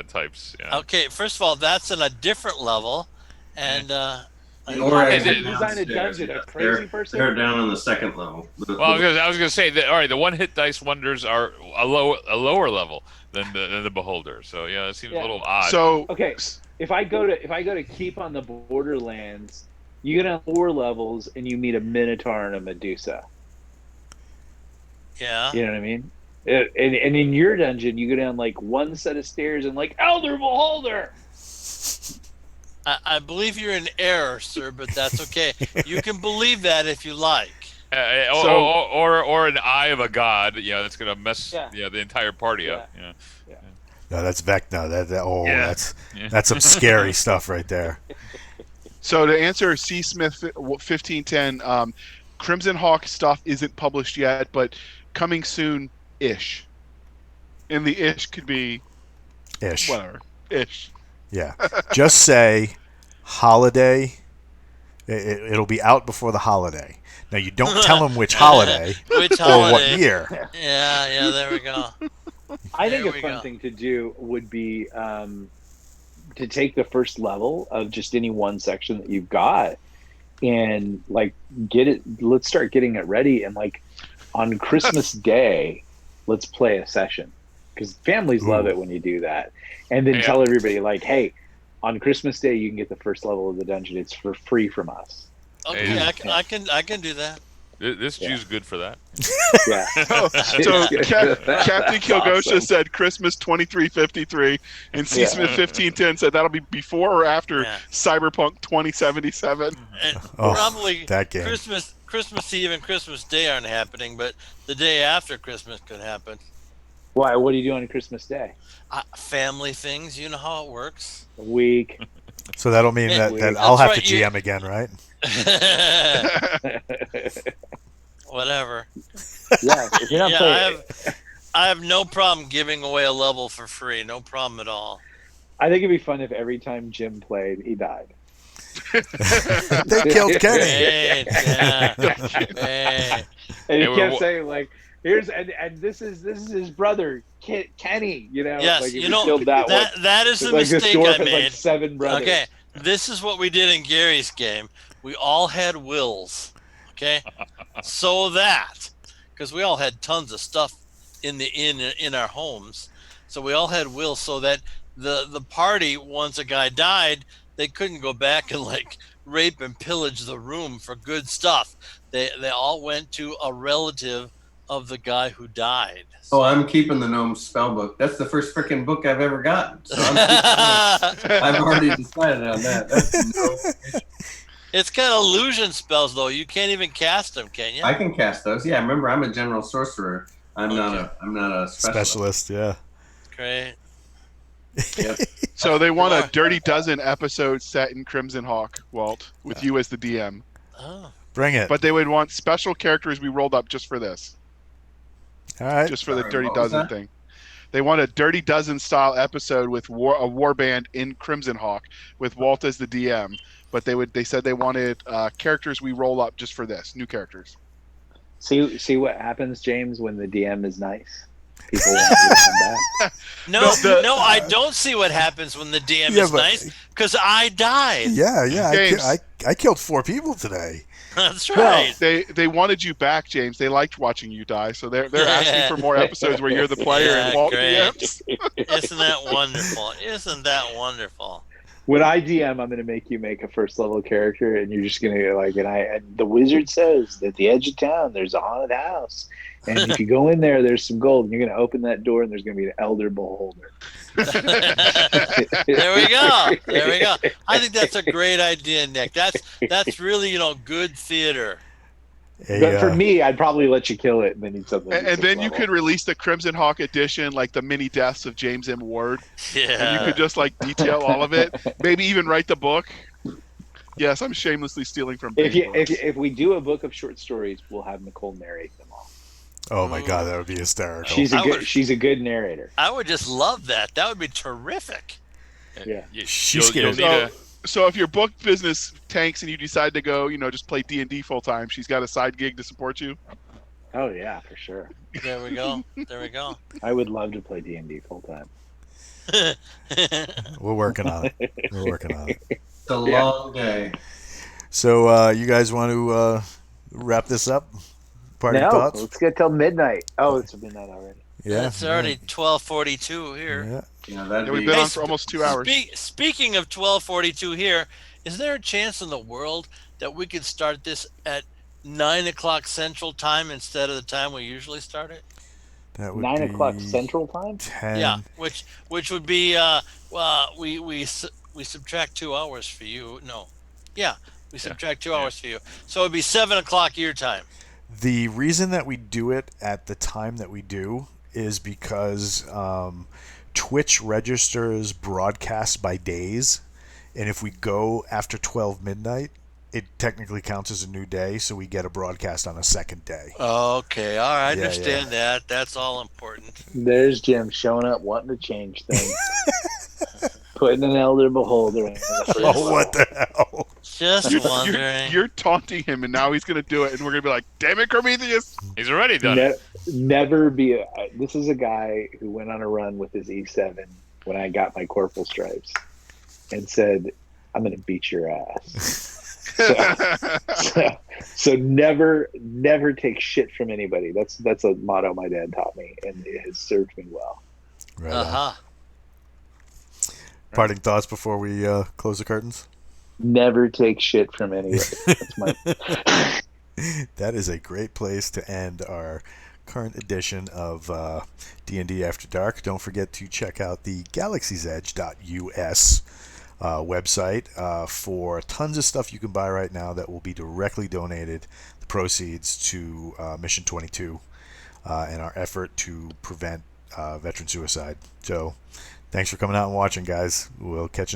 Speaker 5: types. Yeah.
Speaker 2: Okay, first of all, that's in a different level, and
Speaker 1: design a dungeon. A crazy person.
Speaker 6: They're down on the second level.
Speaker 5: Well, I was gonna say that. All right, the one hit dice wonders are a lower level than the beholder. So yeah, it seems a little odd.
Speaker 3: So
Speaker 1: okay, if I go to keep on the Borderlands, you get on 4 levels and you meet a Minotaur and a Medusa.
Speaker 2: Yeah.
Speaker 1: You know what I mean? And in your dungeon, you go down like one set of stairs and like Elder Beholder.
Speaker 2: I believe you're in error, sir, but that's okay. You can believe that if you like.
Speaker 5: Or an eye of a god, that's gonna mess the entire party up. Yeah.
Speaker 4: No, that's Vecna. That's some scary stuff right there.
Speaker 3: So to answer C. Smith 1510, Crimson Hawk stuff isn't published yet, but coming soon-ish. And the ish could be
Speaker 4: ish.
Speaker 3: Whatever. Ish.
Speaker 4: Yeah. Just say holiday. It'll be out before the holiday. Now you don't tell them which holiday or what year.
Speaker 2: Yeah, there we go.
Speaker 1: I think a fun thing to do would be to take the first level of just any one section that you've got and like let's start getting it ready, and like on Christmas Day, let's play a session, because families love it when you do that. And then tell everybody like, hey, on Christmas Day you can get the first level of the dungeon. It's for free from us.
Speaker 2: Okay, I can do that.
Speaker 5: This Jew's good for that.
Speaker 1: Yeah.
Speaker 3: So Captain Kilgosha said Christmas 2353, and C. Smith 1510 said that'll be before or after Cyberpunk 2077.
Speaker 2: And probably
Speaker 4: that game.
Speaker 2: Christmas Eve and Christmas Day aren't happening, but the day after Christmas could happen.
Speaker 1: Why? What do you do on Christmas Day?
Speaker 2: Family things. You know how it works.
Speaker 1: A week.
Speaker 4: So that'll mean that I'll have to GM again, right?
Speaker 2: Whatever.
Speaker 1: Yeah, if you're not playing.
Speaker 2: I have no problem giving away a level for free. No problem at all.
Speaker 1: I think it'd be fun if every time Jim played, he died.
Speaker 4: They killed Kenny.
Speaker 1: And he kept saying like, "Here's and this is his brother Kenny."
Speaker 2: Yes,
Speaker 1: like,
Speaker 2: that is the
Speaker 1: like
Speaker 2: mistake
Speaker 1: this dwarf
Speaker 2: I made.
Speaker 1: Has like 7 brothers.
Speaker 2: Okay, this is what we did in Gary's game. We all had wills. Okay, so that because we all had tons of stuff in our homes, so we all had wills so that the party, once a guy died, they couldn't go back and like rape and pillage the room for good stuff. They all went to a relative of the guy who died.
Speaker 6: So, I'm keeping the gnome spell book. That's the first freaking book I've ever gotten. So I've already decided on that.
Speaker 2: It's got illusion spells though. You can't even cast them, can you?
Speaker 6: I can cast those. Yeah, remember I'm a general sorcerer. I'm not a specialist.
Speaker 4: Yeah.
Speaker 2: Great.
Speaker 6: Yep.
Speaker 3: So they want a Dirty Dozen episode set in Crimson Hawk, Walt, with you as the DM.
Speaker 2: Oh.
Speaker 4: Bring it.
Speaker 3: But they would want special characters we rolled up just for this.
Speaker 4: All right.
Speaker 3: Just for the Dirty Dozen thing. They want a Dirty Dozen style episode with a war band in Crimson Hawk with Walt as the DM. But they said they wanted characters we roll up just for this, new characters.
Speaker 1: See what happens, James, when the DM is nice. People want you to come back.
Speaker 2: No, I don't see what happens when the DM is nice because I died.
Speaker 4: Yeah. I killed 4 people today.
Speaker 2: That's right.
Speaker 3: Well, they wanted you back, James. They liked watching you die, so they're asking for more episodes where you're the player and Walt DMs.
Speaker 2: Isn't that wonderful? Isn't that wonderful?
Speaker 1: When I DM, I'm going to make you make a first level character, and you're just going to like, and the wizard says that at the edge of town there's a haunted house, and if you go in there, there's some gold. And you're going to open that door, and there's going to be an elder beholder.
Speaker 2: There we go. There we go. I think that's a great idea, Nick. That's really, good theater.
Speaker 1: But for me, I'd probably let you kill it and then need something.
Speaker 3: And then you could release the Crimson Hawk edition, like the mini deaths of James M. Ward.
Speaker 2: Yeah.
Speaker 3: And you could just like detail all of it. Maybe even write the book. Yes, I'm shamelessly stealing from.
Speaker 1: If we do a book of short stories, we'll have Nicole narrate them all.
Speaker 4: Oh my God, that would be hysterical.
Speaker 1: She's a good narrator.
Speaker 2: I would just love that. That would be terrific.
Speaker 1: Yeah.
Speaker 4: She's scared.
Speaker 3: So if your book business tanks and you decide to go, just play D&D full time, she's got a side gig to support you.
Speaker 1: Oh yeah, for sure.
Speaker 2: There we go. There we go.
Speaker 1: I would love to play D&D full time.
Speaker 4: We're working on it.
Speaker 6: It's a long day.
Speaker 4: So you guys want to wrap this up? Parting thoughts?
Speaker 1: Let's get till midnight. Oh, it's midnight already.
Speaker 4: Yeah,
Speaker 2: it's already 12:42 here.
Speaker 6: Yeah,
Speaker 3: we've been on for almost 2 hours.
Speaker 2: Speaking of 12:42 here, is there a chance in the world that we could start this at 9 o'clock Central Time instead of the time we usually start it?
Speaker 4: That would
Speaker 1: 9
Speaker 4: be
Speaker 1: o'clock Central Time.
Speaker 4: 10.
Speaker 2: Yeah, which would be we subtract 2 hours for you. No, yeah, we subtract 2 hours for you, so it'd be 7 o'clock your time.
Speaker 4: The reason that we do it at the time that we do is because Twitch registers broadcasts by days, and if we go after 12 midnight, it technically counts as a new day, so we get a broadcast on a second day.
Speaker 2: Okay, all right, I understand that. That's all important.
Speaker 1: There's Jim showing up wanting to change things. Putting an elder beholder in.
Speaker 4: What the hell?
Speaker 2: Just wondering.
Speaker 3: You're taunting him, and now he's going to do it, and we're going to be like, damn it, Prometheus.
Speaker 5: He's already done it.
Speaker 1: Never be this is a guy who went on a run with his E7 when I got my corporal stripes and said, I'm going to beat your ass. So never take shit from anybody. That's a motto my dad taught me, and it has served me well.
Speaker 4: Right. Parting thoughts before we close the curtains?
Speaker 1: Never take shit from anybody. That's my.
Speaker 4: That is a great place to end our current edition of D&D After Dark. Don't forget to check out the galaxiesedge.us website for tons of stuff you can buy right now that will be directly donated, the proceeds to Mission 22 and our effort to prevent veteran suicide. So thanks for coming out and watching, guys. We'll catch you next